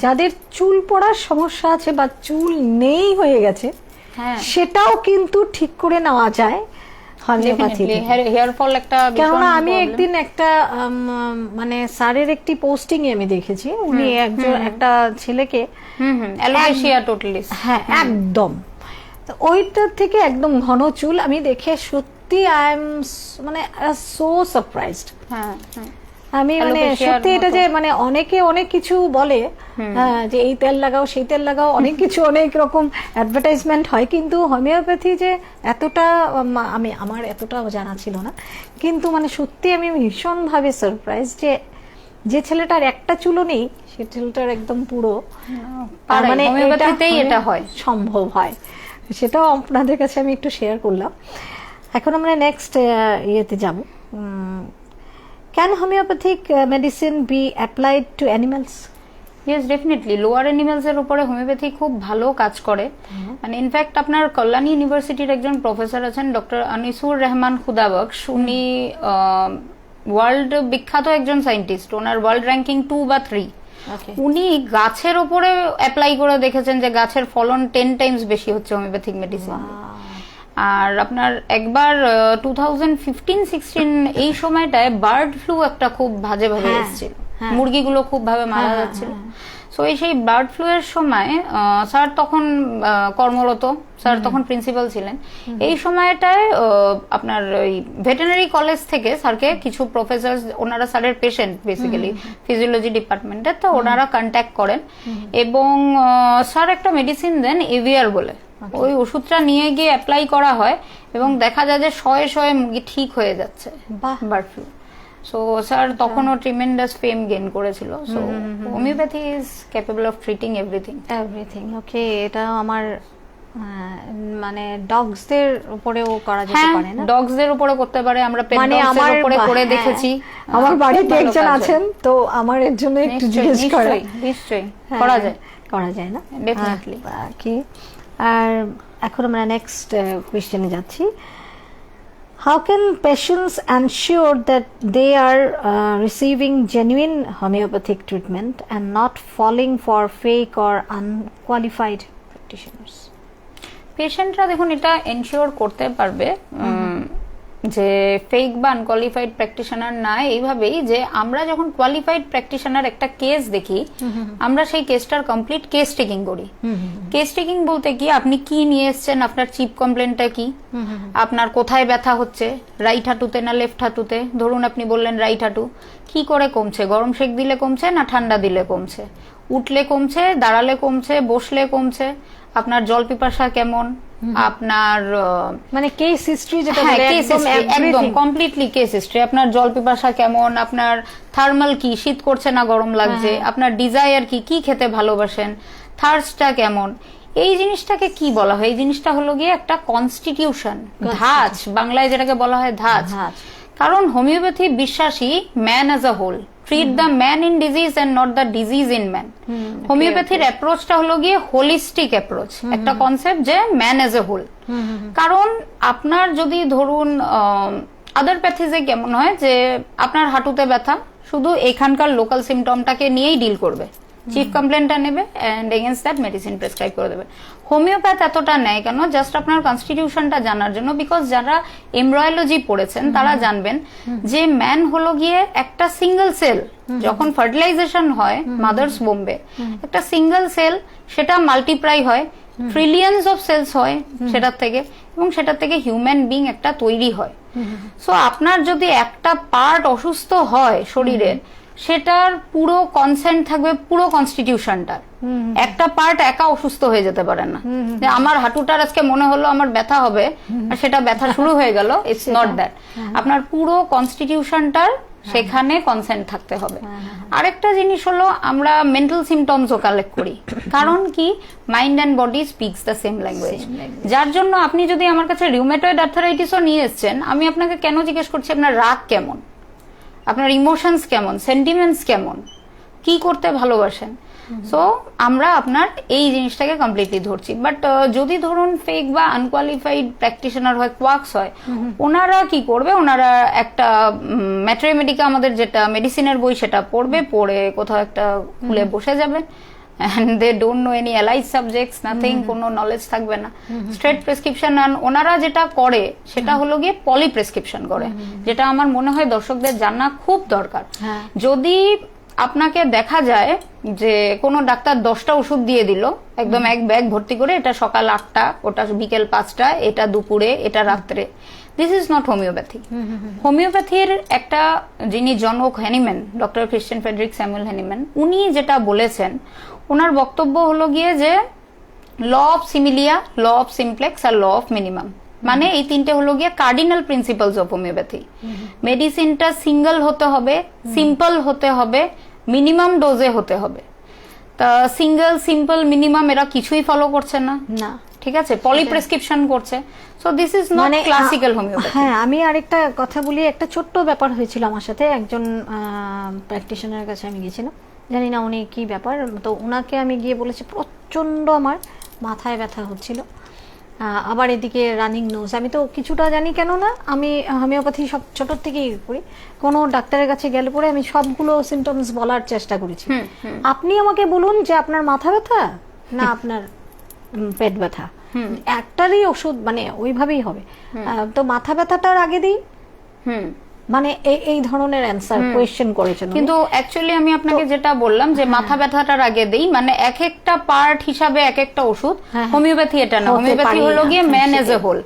যাদের চুল পড়ার সমস্যা আছে বা চুল নেই হয়ে গেছে, সেটাও কিন্তু ঠিক করে নেওয়া যায় কেননা আমি একদিন একটা মানে স্যারের একটি পোস্টিং এ আমি দেখেছি, উনি একটা ছেলেকে একদম ওইটার থেকে একদম ঘন চুল, আমি দেখে সত্যি আই এম মানে সো সারপ্রাইজড। আমি মানে Alopecia-র সত্যি এটা মতো। যে মানে অনেকে অনেক কিছু বলে, যে এই তেল লাগাও সেই তেল লাগাও, অনেক কিছু অনেক রকম অ্যাডভার্টাইজমেন্ট হয়, কিন্তু হোমিওপ্যাথি যে এতটা আমি আমার এতটাও জানা ছিল না। কিন্তু মানে সত্যি আমি ভীষণভাবে সারপ্রাইজ যে ছেলেটার একটা চুলও নেই সে ছেলেটার একদম পুরো পাড়ায়, মানে হোমিওপ্যাথিতেই এটা হয়। সম্ভব হয়। সেটাও আপনাদের কাছে আমি একটু শেয়ার করলাম। এখন আমরা নেক্সট ইয়েতে যাব। Can homeopathic medicine be applied to animals? Yes, definitely lower animals এর উপরে হোমিওপ্যাথি খুব ভালো কাজ করে। মানে ইনফ্যাক্ট আপনার কল্যাণী ইউনিভার্সিটির একজন প্রফেসর আছেন ডক্টর আনিসুর রহমান খুদাবক্স, উনি ওয়ার্ল্ড বিখ্যাত একজন সায়েন্টিস্ট, ওনার ওয়ার্ল্ড র্যাঙ্কিং 2 বা 3। উনি গাছের উপরে অ্যাপ্লাই করে দেখেছেন যে গাছের ফলন 10 টাইমস বেশি হচ্ছে হোমিওপ্যাথিক মেডিসিন। আর আপনার একবার 2015-16 এই সময়টায় বার্ড ফ্লু একটা খুব বাজেভাবে এসেছিল, মুরগিগুলো খুব ভাবে মারা যাচ্ছিল। সো সেই বার্ড ফ্লু এর সময় স্যার তখন কর্মরত, স্যার তখন প্রিন্সিপাল ছিলেন। এই সময়টায় আপনার ওই ভেটেরিনারি কলেজ থেকে স্যারকে কিছু প্রফেসর, ওনারা স্যারের পেশেন্ট বেসিক্যালি ফিজিওলজি ডিপার্টমেন্টের, তো ওনারা কন্ট্যাক্ট করেন এবং স্যার একটা মেডিসিন দেন এভিয়ার বলে। ওই ওষুধটা নিয়ে গিয়ে অ্যাপ্লাই করা হয় এবং দেখা যায় যে 100 মুরগি ঠিক হয়ে যাচ্ছে বার্ড ফ্লু। সো স্যার তখনও ট্রিমেন্ডাস ফেম গেইন করেছিল। So homeopathy is capable of treating everything. Okay, এটা আমার মানে ডগসদের উপরেও করা যেতে পারে না? ডগসদের উপরে করতে পারে, আমরা পেট মানে ডগসদের আমার উপরে করে দেখেছি। আমার বাড়িতে ভালো একজন কাজ হয়। আছেন, তো আমার এর জন্য একটু জিজ্ঞেস করা। নিশ্চয়ই করা যায়, করা যায় না? ডেফিনেটলি। কি আর এখন আমরা নেক্সট কোয়েশ্চেনে যাচ্ছি। How can patients ensure that they are receiving genuine homeopathic treatment and not falling for fake or unqualified practitioners? পেশেন্টরা দেখুন এটা এনশিওর করতে পারবে যে ফেক বা আনকোয়ালিফাইড প্র্যাকটিশনার না, এইভাবেই যে আমরা যখন কোয়ালিফাইড প্র্যাকটিশনার একটা কেস দেখি, আমরা সেই কেসটার কমপ্লিট কেস টেকিং করি। কেস টেকিং বলতে কি, আপনি কি নিয়ে এসছেন, আপনার চিপ কমপ্লেনটা কি, আপনার কোথায় ব্যথা হচ্ছে, রাইট হাঁটুতে না লেফট হাঁটুতে। ধরুন আপনি বললেন রাইট হাঁটু, কি করে কমছে, গরম সেক দিলে কমছে না ঠান্ডা দিলে কমছে, উঠলে কমছে, দাঁড়ালে কমছে, বসলে কমছে, আপনার জল পিপাসা কেমন, আপনার মানে কেস হিস্ট্রি যেটা একদম কমপ্লিটলি কেস হিস্ট্রি, আপনার জল পিপাসা কেমন, আপনার থার্মাল কি, শীত করছে না গরম লাগছে, আপনার ডিজায়ার কি, কি খেতে ভালোবাসেন, থার্স্টটা কেমন। এই জিনিসটাকে কি বলা হয়, এই জিনিসটা হলো গিয়ে একটা কনস্টিটিউশন, ধাঁচ, বাংলায় যেটাকে বলা হয় ধাঁচ। কারণ হোমিওপ্যাথি বিশ্বাসী man as a whole, treat the man in disease and not the disease in man. হোমিওপ্যাথির অ্যাপ্রোচটা হলো গিয়ে হোলিস্টিক অ্যাপ্রোচ, একটা কনসেপ্ট যে ম্যান অ্যাজ এ হোল। কারণ আপনার যদি ধরুন আদার প্যাথিজে কেমন হয় যে আপনার হাঁটুতে ব্যথা, শুধু এখানকার লোকাল সিমটমটাকে নিয়েই ডিল করবে, চিফ কমপ্লেনটা নেবে and against that medicine prescribe করে দেবে। হোমিওপ্যাথ এতটা নেয় কেন, জাস্ট আপনার কনস্টিটিউশনটা জানার জন্য। বিকজ যারা এমব্রয়োলজি পড়েছেন তারা জানবেন যে ম্যান হলো গিয়ে একটা সিঙ্গেল সেল। যখন ফার্টিলাইজেশন হয় মাদার্স বোম্বে, একটা সিঙ্গেল সেল, সেটা মাল্টিপ্লাই হয়, ট্রিলিয়ন্স অফ সেলস হয় সেটার থেকে, এবং সেটার থেকে হিউম্যান বিং একটা তৈরি হয়। সো আপনার যদি একটা পার্ট অসুস্থ হয় শরীরের, সেটার পুরো কনসেন্ট থাকবে পুরো কনস্টিটিউশনটার। একটা পার্ট একা অসুস্থ হয়ে যেতে পারে না, যে আমার হাঁটুটার আজকে মনে হলো আমার ব্যথা হবে আর সেটা ব্যথা শুরু হয়ে গেল, ইটস নট দ্যাট। আপনার পুরো কনস্টিটিউশনটার সেখানে কনসেন্ট থাকতে হবে। আরেকটা জিনিস হলো আমরা মেন্টাল সিমটমসও কালেক্ট করি, কারণ কি mind and body speaks the same language. যার জন্য আপনি যদি আমার কাছে রিউমেটয়েড আর্থারাইটিসও নিয়ে এসছেন, আমি আপনাকে কেন জিজ্ঞেস করছি আপনার রাগ কেমন, আপনার ইমোশনস কেমন, সেন্টিমেন্টস কেমন, কি করতে ভালোবাসেন। সো আমরা আপনার এই জিনিসটাকে কমপ্লিটলি ধরছি। বাট যদি ধরুন ফেক বা আনকোয়ালিফাইড প্র্যাকটিশনার হয়, কোয়াক্স হয়, ওনারা কি করবে, ওনারা একটা ম্যাট্রিমেডিকা আমাদের যেটা মেডিসিনের বই সেটা পড়বে, পড়ে কোথাও একটা খুলে বসে যাবে, and they don't know any allied subjects, nothing, কোনো নলেজ থাকবে না, স্ট্রেট প্রেসক্রিপশন। আর ওনারা যেটা করে সেটা হলো গিয়ে পলি প্রেসক্রিপশন করে, যেটা আমার মনে হয় দর্শকদের জানা খুব দরকার। যদি আপনাকে দেখা যায় যে কোনো ডাক্তার 10টা ওষুধ দিয়ে দিল একদম এক ব্যাগ ভর্তি করে, এটা সকাল 8টা, ওটা বিকেল 5টা, এটা দুপুরে, এটা রাত্রে, দিস ইজ নট হোমিওপ্যাথি। হোমিওপ্যাথির একটা যিনি জনক Hahnemann, doctor Christian Friedrich Samuel Hahnemann, উনি যেটা বলেছেন, ওনার বক্তব্য হলো গিয়ে যে law of similia, law of simplex আর ল অফ মিনিমাম, মানে এই তিনটে হলো গিয়ে কার্ডিনাল প্রিন্সিপালস অফ হোমিওপ্যাথি। মেডিসিনটা সিঙ্গেল হতে হবে, সিম্পল হতে হবে, মিনিমাম ডোজে হতে হবে। তা সিঙ্গেল, সিম্পল, মিনিমাম এরা কিছুই ফলো করছে না, না, ঠিক আছে, পলিপ্রেসক্রিপশন করছে। So this is not classical homeopathy. হ্যাঁ, আমি আরেকটা কথা বলি, একটা ছোট্ট ব্যাপার হয়েছিল আমার সাথে। একজন প্র্যাকটিশনারের কাছে আমি গেছিলাম, জানি না উনি কি ব্যাপার, তো ওনাকে আমি গিয়ে বলেছি প্রচন্ড আমার মাথায় ব্যথা হচ্ছিল, আবার এদিকে রানিং নোজ। আমি তো কিছুটা জানি, কেন না আমি হোমিওপ্যাথি সব ছোটোর থেকেই করি, কোনো ডাক্তারের কাছে গেলে পরে আমি সবগুলো সিমটমস বলার চেষ্টা করেছি। আপনি আমাকে বলুন যে আপনার মাথা ব্যথা না আপনার পেট ব্যথা, একটারই ওষুধ মানে ওইভাবেই হবে। তো মাথা ব্যথাটার আগে দিই, মানে এই ধরনের অ্যান্সার কোয়েশ্চেন করেছেন। কিন্তু অ্যাকচুয়ালি আমি আপনাকে যেটা বললাম যে মাথা ব্যথাটার আগে দেই, মানে এক একটা পার্ট হিসাবে এক একটা ওষুধ। হোমিওপ্যাথি এটা না, হোমিওপ্যাথি হলো গিয়ে ম্যান এজ এ হোল।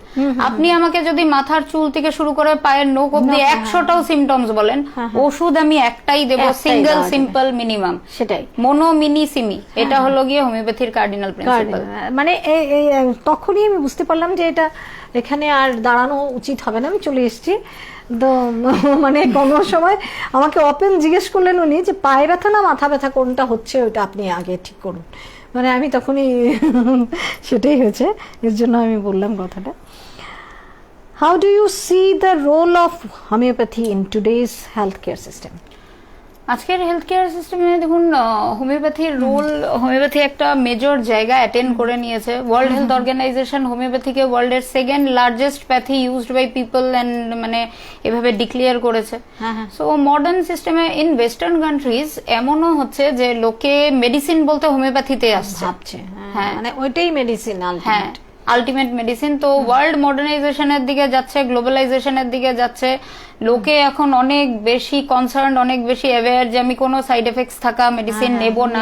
আপনি আমাকে যদি মাথার চুল থেকে শুরু করে পায়ের নখ অব্দি 100টাও সিমটমস বলেন, ওষুধ আমি একটাই দেব, সিঙ্গেল, সিম্পল, মিনিমাম। সেটাই মোনো, মিনি, সিমি, এটা হলো গিয়ে হোমিওপ্যাথির কার্ডিনাল প্রিন্সিপাল। মানে তখনই আমি বুঝতে পারলাম যে এটা এখানে আর দাঁড়ানো উচিত হবে না, আমি চলে এসেছি। তো মানে কোনো সময় আমাকে ওপেন জিজ্ঞেস করলেন উনি যে পায়ে ব্যথা না মাথা ব্যথা কোনটা হচ্ছে, ওইটা আপনি আগে ঠিক করুন। মানে আমি তখনই সেটাই হয়েছে, এর জন্য আমি বললাম কথাটা। How do you see the role of homeopathy in today's health care system? আজকের হেলথ কেয়ার সিস্টেমে দেখুন হোমিওপ্যাথির রোল, হোমিওপ্যাথি একটা মেজর জায়গা অ্যাটেন্ড করে নিয়েছে। ওয়ার্ল্ড হেলথ অর্গানাইজেশন হোমিওপ্যাথিকে ওয়ার্ল্ডের second largest pathy used by people and মানে এভাবে ডিক্লেয়ার করেছে। সো মডার্ন সিস্টেমে ইন ওয়েস্টার্ন কান্ট্রিজ এমনও হচ্ছে যে লোকে মেডিসিন বলতে হোমিওপ্যাথিতে আসছে। হ্যাঁ, মানে ওইটাই মেডিসিন, হ্যাঁ, আলটিমেট মেডিসিন। তো ওয়ার্ল্ড মডার্নাইজেশনের দিকে যাচ্ছে, গ্লোবালাইজেশনের দিকে যাচ্ছে। লোকে এখন অনেক বেশি কনসার্ন, অনেক বেশি অ্যাওয়্যার যে আমি কোনো সাইড এফেক্টস থাকা মেডিসিন নেব না।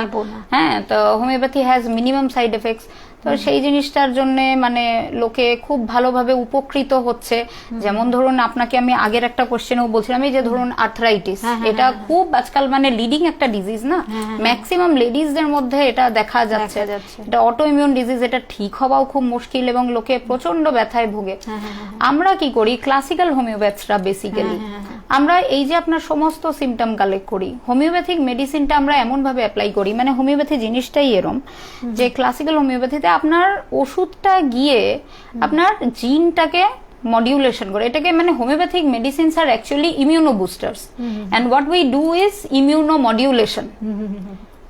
হ্যাঁ, তো homeopathy has minimum side effects. তো সেই জিনিসটার জন্য মানে লোকে খুব ভালোভাবে উপকৃত হচ্ছে। যেমন ধরুন আপনাকে আমি আগের একটা কোশ্চেনও বলছিলাম, এই যে ধরুন আর্থ্রাইটিস, এটা খুব আজকাল মানে লিডিং একটা ডিজিজ না, ম্যাক্সিমাম লেডিজদের মধ্যে এটা দেখা যাচ্ছে। এটা অটো ইমিউন ডিজিজ, এটা ঠিক হওয়াও খুব মুশকিল এবং লোকে প্রচন্ড ব্যথায় ভোগে। আমরা কি করি, ক্লাসিক্যাল হোমিওপ্যাথরা বেসিক্যালি আমরা এই যে আপনার সমস্ত সিমটম কালেক্ট করি, হোমিওপ্যাথিক মেডিসিনটা আমরা এমন ভাবে অ্যাপ্লাই করি, মানে হোমিওপ্যাথি জিনিসটাই এরম যে ক্লাসিক্যাল হোমিওপ্যাথিতে আপনার ওষুধটা গিয়ে আপনার জিনটাকে মডিউলেশন করে। এটাকে মানে homeopathic medicines are actually immuno boosters and what we do is immuno modulation.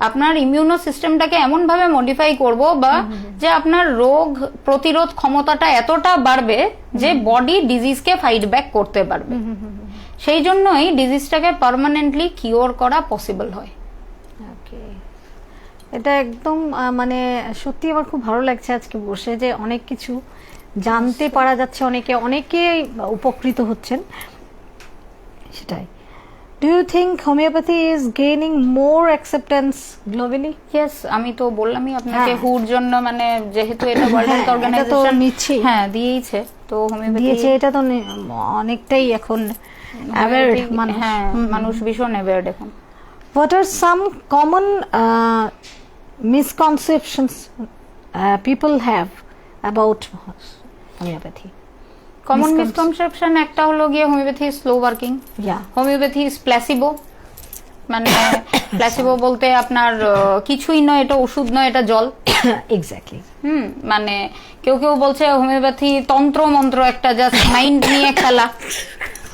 আপনার ইমিউনো সিস্টেমটাকে এমন ভাবে মডিফাই করব বা যে আপনার রোগ প্রতিরোধ ক্ষমতাটা এতটা বাড়বে যে বডি ডিজিজকে ফাইট ব্যাক করতে পারবে। সেই জন্যই ডিজিজটাকে পার্মানেন্টলি কিওর করা পসিবল হয়। এটা একদম মানে সত্যি আমার খুব ভালো লাগছে আজকে বসে, যে অনেক কিছু জানতে পারা যাচ্ছে, অনেকে উপকৃত হচ্ছেন। সেটাই। Do you think homeopathy is gaining more acceptance globally? Yes, আমি তো বললামই আপনাকে হুর জন্য, মানে যেহেতু এটা ওয়ার্ল্ড হেলথ অর্গানাইজেশন হ্যাঁ দিয়েছে, তো হোমিওপ্যাথি দিয়েছে, এটা তো অনেকটাই এখন অ্যাওয়্যার মানুষ, মানুষ ভীষণ অ্যাওয়্যার এখন। What are some common misconceptions people have about homeopathy? Common misconception একটা হলো গিয়ে homeopathy slow working, homeopathy is placebo. মানে প্ল্যাসিবো বলতে আপনার কিছুই নয়, এটা ওষুধ নয়, এটা জল। এক্স্যাক্টলি। মানে কেউ কেউ বলছে হোমিওপ্যাথি তন্ত্র মন্ত্র, একটা জাস্ট মাইন্ড নিয়ে খেলা।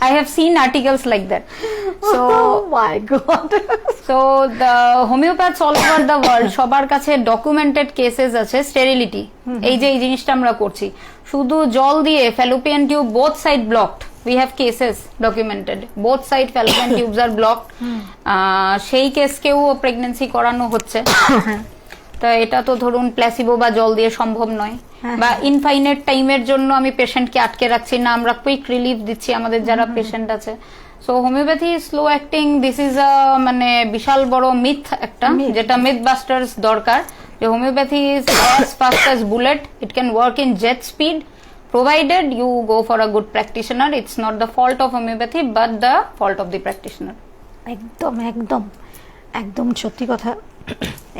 I have seen articles like that. So, oh my God. So the homeopaths all over the world, সবার কাছে documented cases আছে sterility. এই যে এই জিনিসটা আমরা করছি, শুধু জল দিয়ে fallopian tube both side blocked. We have cases documented. Both side fallopian tubes are blocked. সেই কেসকেও প্রেগন্যান্সি করানো হচ্ছে। তা এটা তো ধরুন প্ল্যাসিবো বা জল দিয়ে সম্ভব নয়, বা ইনফাইনাইট টাইমের জন্য আমি পেশেন্টকে আটকে রাখছি না, আমরা কুইক রিলিফ দিচ্ছি আমাদের যারা পেশেন্ট আছে। So homeopathy slow acting, this is a মানে বিশাল বড় মিথ একটা, যেটা মিথ বাস্টার্স দরকার। যে homeopathy is as fast as bullet, it can work in jet speed, provided you go for a good practitioner. It's not the fault of homeopathy but the fault of the practitioner. একদম একদম একদম সত্যি কথা।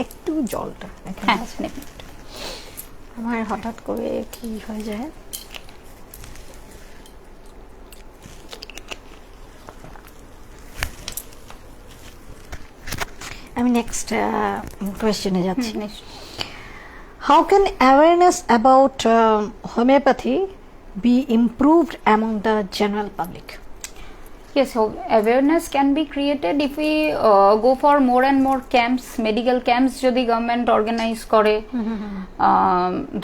একটু জলটা এখানে হ্যাঁ, আছে। আমার হঠাৎ করে কি হয়ে যায়, আমি নেক্সট কোয়েশ্চেনে যাচ্ছি। How can awareness about homeopathy be improved among the general public? Yes, so awareness can be created if we go for more and more camps, medical camps যদি গভর্নমেন্ট অর্গানাইজ করে,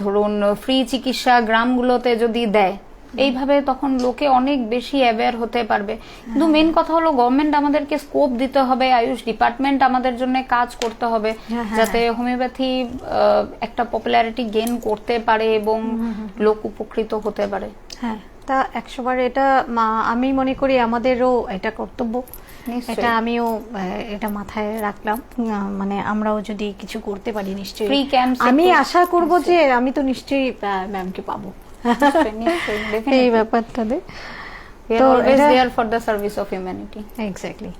ধরুন ফ্রি চিকিৎসা গ্রামগুলোতে যদি দেয়, এইভাবে তখন লোকে অনেক বেশি অ্যাওয়্যার হতে পারবে। কিন্তু মেন কথা হলো গভর্নমেন্ট আমাদেরকে স্কোপ দিতে হবে, আয়ুষ ডিপার্টমেন্ট আমাদের জন্য কাজ করতে হবে যাতে হোমিওপ্যাথি একটা পপুলারিটি গেইন করতে পারে এবং লোক উপকৃত হতে পারে। হ্যাঁ, তা 100বার এটা আমি মনে করি আমাদেরও এটা কর্তব্য, এটা আমিও এটা মাথায় রাখলাম। মানে আমরাও যদি কিছু করতে পারি নিশ্চয়ই, আমি আশা করব যে আমি তো নিশ্চয়ই ম্যামকে পাবো এই ব্যাপারটাতে। তো always there for the service of humanity. Exactly.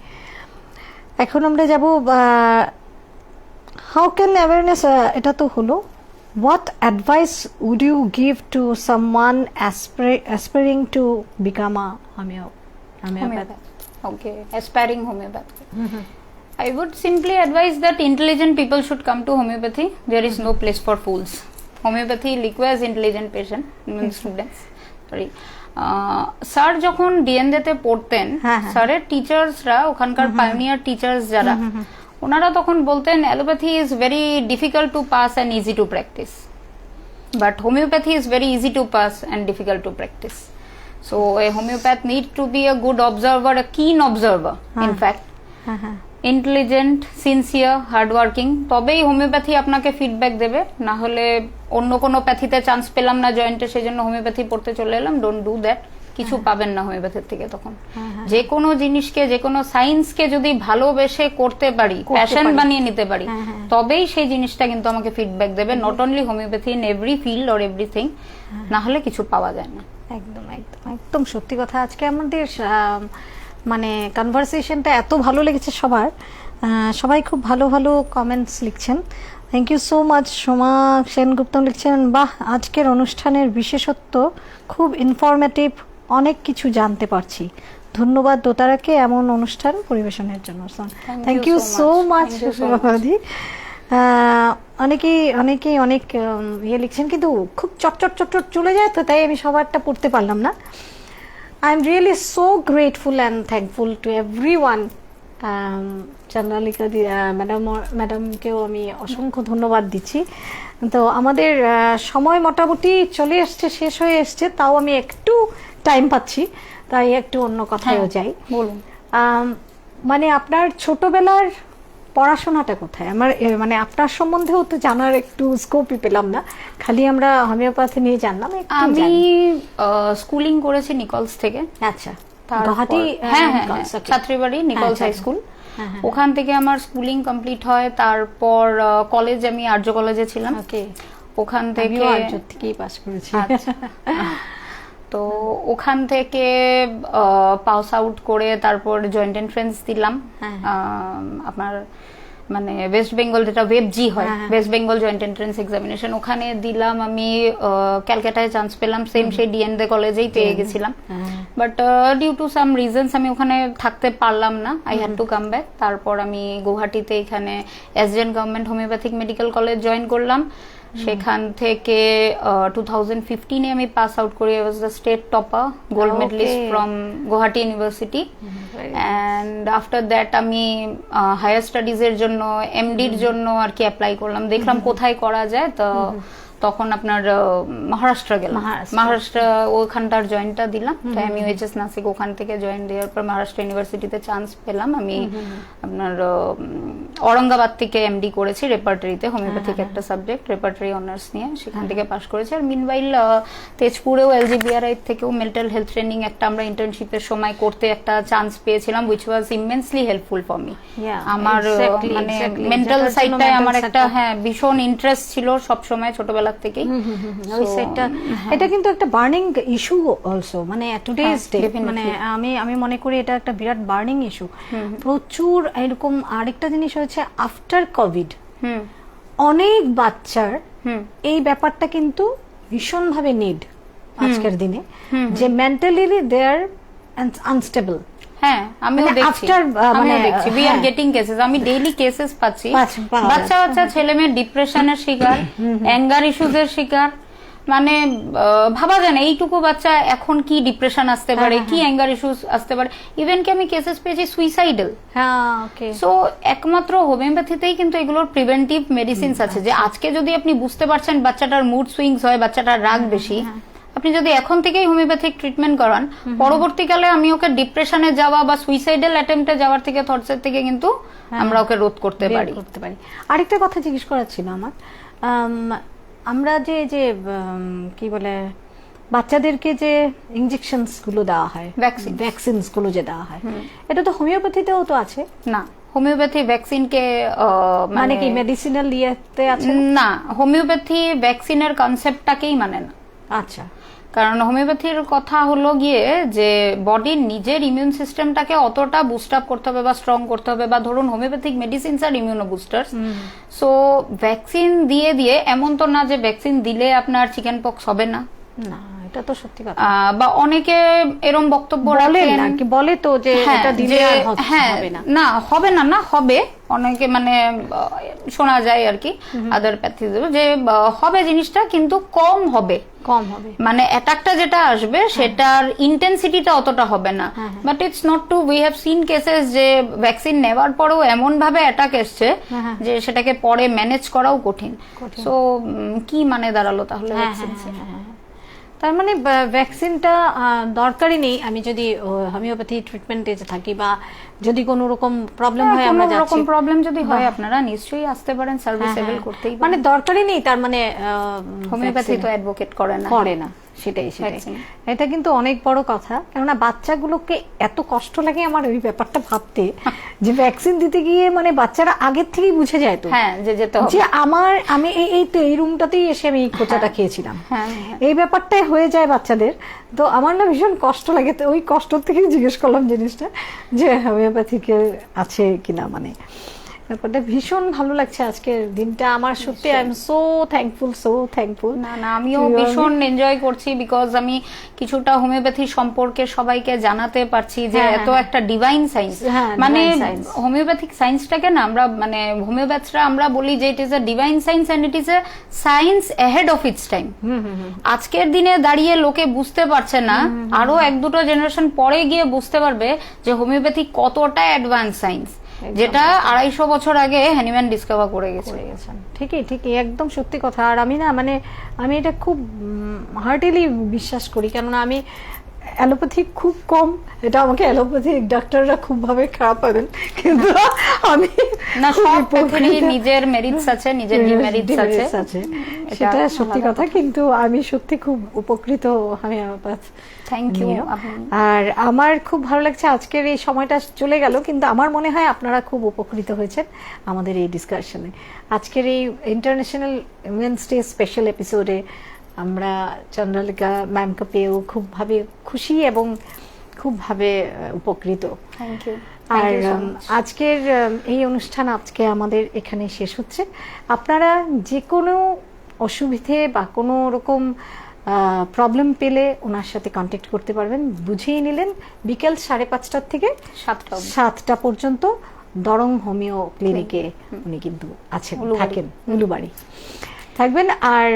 এখন আমরা যাব হাউ ক্যান অ্যাওয়ারনেস, এটা তো হলো। What advice would you give to someone aspiring to become a homeopath? Okay, aspiring homeopath. I would simply advise that intelligent people should come to homeopathy. There is no place for fools. Homeopathy requires intelligent patient students. Sorry. Sir যখন DND তে পড়তেন, স্যারের টিচার্সরা, ওখানকার pioneer teachers যারা, ওনারা তখন বলতেন allopathy is very difficult to pass and easy to practice, but homeopathy is very easy to pass and difficult to practice. So a homeopath need to be a good observer, a keen observer, in fact intelligent, sincere, hardworking, তবেই homeopathy আপনাকে feedback দেবে। না হলে অন্য কোনো প্যাথিতে chance পেলাম না জয়েন্টে, সেই জন্য হোমিওপ্যাথি পড়তে চলে এলাম, ডোন্ট ডু দ্যাট। কিছু পাবেন না হোমিওপ্যাথির থেকে তখন। যে কোনো জিনিসকে, যে কোনো সায়েন্সকে যদি ভালোবেসে করতে পারি, প্যাশন বানিয়ে নিতে পারি, তবেই সেই জিনিসটা কিন্তু আমাকে ফিডব্যাক দেবে। Not only homeopathy, in every field or everything, না হলে কিছু পাওয়া যায় না। একদম একদম একদম সত্যি কথা। আজকে আমাদের মানে কনভারসেশনটা এত ভালো লেগেছে সবার, সবাই খুব ভালো ভালো কমেন্টস লিখছেন। Thank you so much. Soma Sengupta লিখছেন, বাহ, আজকের অনুষ্ঠানের বিশেষত্ব খুব ইনফরমেটিভ, অনেক কিছু জানতে পারছি। ধন্যবাদ দোতারাকে এমন অনুষ্ঠান পরিবেশনের জন্য। থ্যাংক ইউ সো মাচ সুপ্রভাদি। অনেকেই অনেকেই অনেক ইয়ে লিখছেন, কিন্তু খুব চটচট চটচট চলে যায়, তো তাই আমি সবারটা পড়তে পারলাম না। I am really so grateful and thankful to everyone. চন্দ্রালিকা ম্যাডামকেও আমি অসংখ্য ধন্যবাদ দিচ্ছি। তো আমাদের সময় মোটামুটি চলে এসছে, শেষ হয়ে এসছে, তাও আমি একটু টাইম পাচ্ছি, তাই একটু অন্য কথায়ও যাই। বলুন, মানে আপনার ছোটবেলার পড়াশোনাটা কোথায়? আমার মানে আপনার সম্বন্ধেও তো জানার একটু স্কোপই পেলাম না, খালি আমরা হোমিওপ্যাথি নিয়ে জানলাম। আমি স্কুলিং করেছি নিকলস থেকে। আচ্ছা, গুয়াহাটি? হ্যাঁ, ছাত্রীবাড়ি নিকলস হাই স্কুল, ওখান থেকে আমার স্কুলিং কমপ্লিট হয়। তারপর কলেজ আমি আর্য কলেজে ছিলাম, ওখান থেকে আর্য থেকেই পাস করেছি। তো ওখান থেকে পাস আউট করে তারপর জয়েন্ট এন্ট্রান্স দিলাম। আপনার মানে ওয়েস্ট বেঙ্গল যেটা ওয়েবজি হয়, West Bengal joint entrance examination, ওখানে দিলাম। আমি ক্যালকাটায় চান্স পেলাম, সেম সেই ডিএনডি কলেজেই পেয়ে গেছিলাম, but due to some reasons আমি ওখানে থাকতে পারলাম না, I had to come back. তারপর আমি গুয়াহাটিতে এখানে SJN government homeopathic medical college join করলাম। সেখান থেকে 2015-এ আমি পাস আউট করি। I was the state topper, gold medallist from Guwahati university. And after that আমি হায়ার স্টাডিজের জন্য, এমডির জন্য আর কি অ্যাপ্লাই করলাম, দেখলাম কোথায় করা যায়। তো তখন আপনার মহারাষ্ট্র গেলাম, মহারাষ্ট্র ওখানটার জয়েনটা দিলাম। আমি এইচএস নাসিক ওখান থেকে জয়েন দেওয়ার পর মহারাষ্ট্র ইউনিভার্সিটিতে চান্স পেলাম। আমি আপনার ঔরঙ্গাবাদ থেকে এমডি করেছি রেপার্টারিতে, হোমিওপ্যাথিক একটা সাবজেক্ট, রেপার্টারি অনার্স নিয়ে, সেখান থেকে পাস করেছি। আর মিনওয়াইল তেজপুরেও এলজিবিআরআই থেকেও মেন্টাল হেলথ ট্রেনিং একটা আমরা ইন্টার্নশিপের সময় করতে একটা চান্স পেয়েছিলাম, which was immensely helpful for me. আমার মানে মেন্টাল সাইডটায় আমার একটা ভীষণ ইন্টারেস্ট ছিল সবসময় ছোটবেলা ছোটবেলার থেকেই। ওই সাইডটা এটা কিন্তু একটা বার্নিং ইস্যু অলসো, মানে টুডেজ ডে, মানে আমি মনে করি এটা একটা বিরাট বার্নিং ইস্যু। প্রচুর এরকম আরেকটা জিনিস হয়েছে আফটার কোভিড, অনেক বাচ্চার এই ব্যাপারটা কিন্তু ভীষণভাবে নিড আজকের দিনে, যে মেন্টালি দে আর আনস্টেবল। হ্যাঁ, আমিও দেখছি, উই আর গেটিং কেসেস, আমি ডেইলি কেসেস পাচ্ছি। বাচ্চা ছেলে মেয়ে ডিপ্রেশনের শিকার, অ্যাঙ্গার ইস্যুজের শিকার, মানে ভাবা যায় না এইটুকু বাচ্চা এখন কি ডিপ্রেশন আসতে পারে, কি অ্যাঙ্গার ইস্যুস আসতে পারে, ইভেন কি আমি কেসেস পেয়েছি সুইসাইডাল। সো একমাত্র হোমিওপ্যাথিতেই কিন্তু এগুলোর প্রিভেন্টিভ মেডিসিনস আছে, যে আজকে যদি আপনি বুঝতে পারছেন বাচ্চাটার মুড সুইংস হয়, বাচ্চাটার রাগ বেশি, আপনি যদি এখন থেকেই হোমিওপ্যাথিক ট্রিটমেন্ট করান, পরবর্তীকালে আমি ওকে ডিপ্রেশনে যাওয়া বা সুইসাইডাল অ্যাটেম্পটে যাওয়ার থেকে, থটসের থেকে কিন্তু আমরা ওকে রোধ করতে পারি। আরেকটা কথা জিজ্ঞেস করার ছিল আমার, আমরা যে কি বলে বাচ্চাদেরকে যে ইনজেকশনস গুলো দেওয়া হয়, ভ্যাকসিনস গুলো যে দেওয়া হয়, এটা তো হোমিওপ্যাথিতেও তো আছে না? হোমিওপ্যাথি ভ্যাকসিনকে মানে কি মেডিসিনাল ইয়েতে আছে না, হোমিওপ্যাথি ভ্যাকসিনের কনসেপ্টটাকেই মানে না। আচ্ছা, কারণ হোমিওপ্যাথির কথা হলো গিয়ে যে বডির নিজের ইমিউন সিস্টেমটাকে অতটা বুস্ট আপ করতে হবে বা স্ট্রং করতে হবে, বা ধরুন হোমিওপ্যাথিক মেডিসিনস আর ইমিউনো বুস্টার্স। সো ভ্যাকসিন দিয়ে এমন তো না যে ভ্যাকসিন দিলে আপনার চিকেন পক্স হবে না, এটা তো সত্যি কথা। বা অনেকে এরম বক্তব্য বলে তো যে এটা দিলে হবে না, না হবে না, হবে অনেকে, মানে শোনা যায় আর কি আদার প্যাথি যে হবে জিনিসটা, কিন্তু কম হবে, মানে অ্যাটাকটা যেটা আসবে সেটার ইন্টেন্সিটিটা অতটা হবে না। But it's not to, we have seen cases যে ভ্যাকসিন নেওয়ার পরেও এমন ভাবে অ্যাটাক এসছে যে সেটাকে পরে ম্যানেজ করাও কঠিন। সো কি মানে দাঁড়ালো তাহলে ভ্যাকসিন? তার মানে ভ্যাকসিনটা দরকারই নেই। আমি যদি হোমিওপ্যাথি ট্রিটমেন্টে থাকি বা যদি কোনো রকম প্রবলেম হয়, আমরা যাচ্ছি, কোনো প্রবলেম যদি হয় আপনারা নিশ্চয়ই আসতে পারেন, সার্ভিসেবল করতেই পারেন, মানে দরকারই নেই। তার মানে হোমিওপ্যাথি তো অ্যাডভোকেট করে না। সেটাই এটা কিন্তু অনেক বড় কথা, কেননা বাচ্চাগুলোকে এত কষ্ট লাগে আমার ওই ব্যাপারটা ভাবতে, যে ভ্যাকসিন দিতে গিয়ে মানে বাচ্চারা আগের থেকেই বুঝে যায় তো যে আমি এই রুমটাতেই এসে আমি এই খোঁচাটা খেয়েছিলাম, এই ব্যাপারটাই হয়ে যায় বাচ্চাদের। তো আমার না ভীষণ কষ্ট লাগে, তো ওই কষ্ট থেকেই জিজ্ঞেস করলাম জিনিসটা যে হোমিওপ্যাথিকে আছে কিনা। মানে ব্যাপারটা ভীষণ ভালো লাগছে আজকের দিনটা আমার, সত্যি আই এম সো থ্যাঙ্কফুল। না আমিও ভীষণ এনজয় করছি, বিকজ আমি কিছুটা হোমিওপ্যাথি সম্পর্কে সবাইকে জানাতে পারছি যে এত একটা ডিভাইন সায়েন্স, মানে হোমিওপ্যাথিক সায়েন্সটাকে না আমরা, মানে হোমিওপ্যাথরা আমরা বলি যে it is a divine science and it is a science ahead of its time. আজকের দিনে দাঁড়িয়ে লোকে বুঝতে পারছে না, আরো 1-2 জেনারেশন পরে গিয়ে বুঝতে পারবে যে হোমিওপ্যাথি কতটা অ্যাডভান্স সায়েন্স, যেটা 250 বছর আগে হ্যানিম্যান ডিসকভার করে গেছেন। ঠিকই একদম সত্যি কথা। আর আমি না, মানে আমি এটা খুব হার্টিলি বিশ্বাস করি, কেননা আমি অ্যালোপ্যাথি খুব কম, এটা আমাকে অ্যালোপ্যাথিক ডাক্তাররা খুব ভাবে খারাপ পাবেন, কিন্তু আমি না, সব প্যাথিরই নিজের মেরিটস আছে, নিজের ডিমেরিটস আছে, সেটা সত্যি কথা। কিন্তু আমি সত্যি খুব উপকৃত হোমিওপ্যাথ। Thank you. আর আমার খুব ভালো লাগছে আজকের এই সময়টা চলে গেল, কিন্তু আমার মনে হয় আপনারা খুব উপকৃত হয়েছেন আমাদের এই ডিসকাশনে। আজকের এই ইন্টারন্যাশনাল উইমেন্স ডে স্পেশাল এপিসোডে আমরা চন্দ্রলেখা ম্যামকে পেয়েও খুবভাবে খুশি এবং খুবভাবে উপকৃত। Thank you. আর আজকের এই অনুষ্ঠান আজকে আমাদের এখানে শেষ হচ্ছে। আপনারা যে কোনো অসুবিধে বা কোনো রকম প্রবলেম পেলে ওনার সাথে কন্ট্যাক্ট করতে পারবেন। বুঝিয়ে নিলেন বিকেল 5:30 থেকে 7টা পর্যন্ত দরং হোমিও ক্লিনিকে উনি কিন্তু আছেন, থাকেন, উলুবাড়ি থাকবেন। আর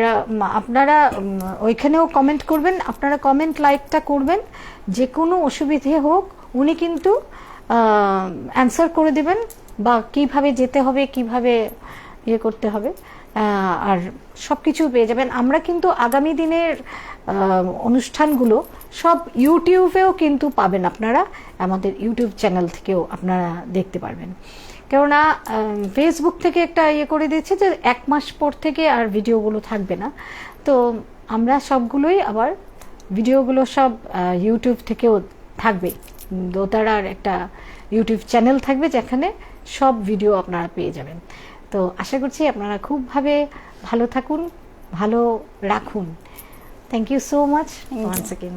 আপনারা ওইখানেও কমেন্ট করবেন, আপনারা কমেন্ট লাইকটা করবেন, যে কোনো অসুবিধে হোক উনি কিন্তু অ্যান্সার করে দেবেন, বা কিভাবে যেতে হবে, কিভাবে ইয়ে করতে হবে, আর সবকিছু পেয়ে যাবেন। আমরা কিন্তু আগামী দিনের অনুষ্ঠানগুলো সব ইউটিউবেও কিন্তু পাবেন, আপনারা আমাদের ইউটিউব চ্যানেল থেকেও আপনারা দেখতে পারবেন। কেননা ফেসবুক থেকে একটা ইয়ে করে দিয়েছে যে 1 মাস পর থেকে আর ভিডিওগুলো থাকবে না, তো আমরা সবগুলোই আবার ভিডিওগুলো সব ইউটিউব থেকেও থাকবে। দোতারার একটা ইউটিউব চ্যানেল থাকবে যেখানে সব ভিডিও আপনারা পেয়ে যাবেন। তো আশা করছি আপনারা খুবভাবে ভালো থাকুন, ভালো রাখুন। Thank you so much you. Once again.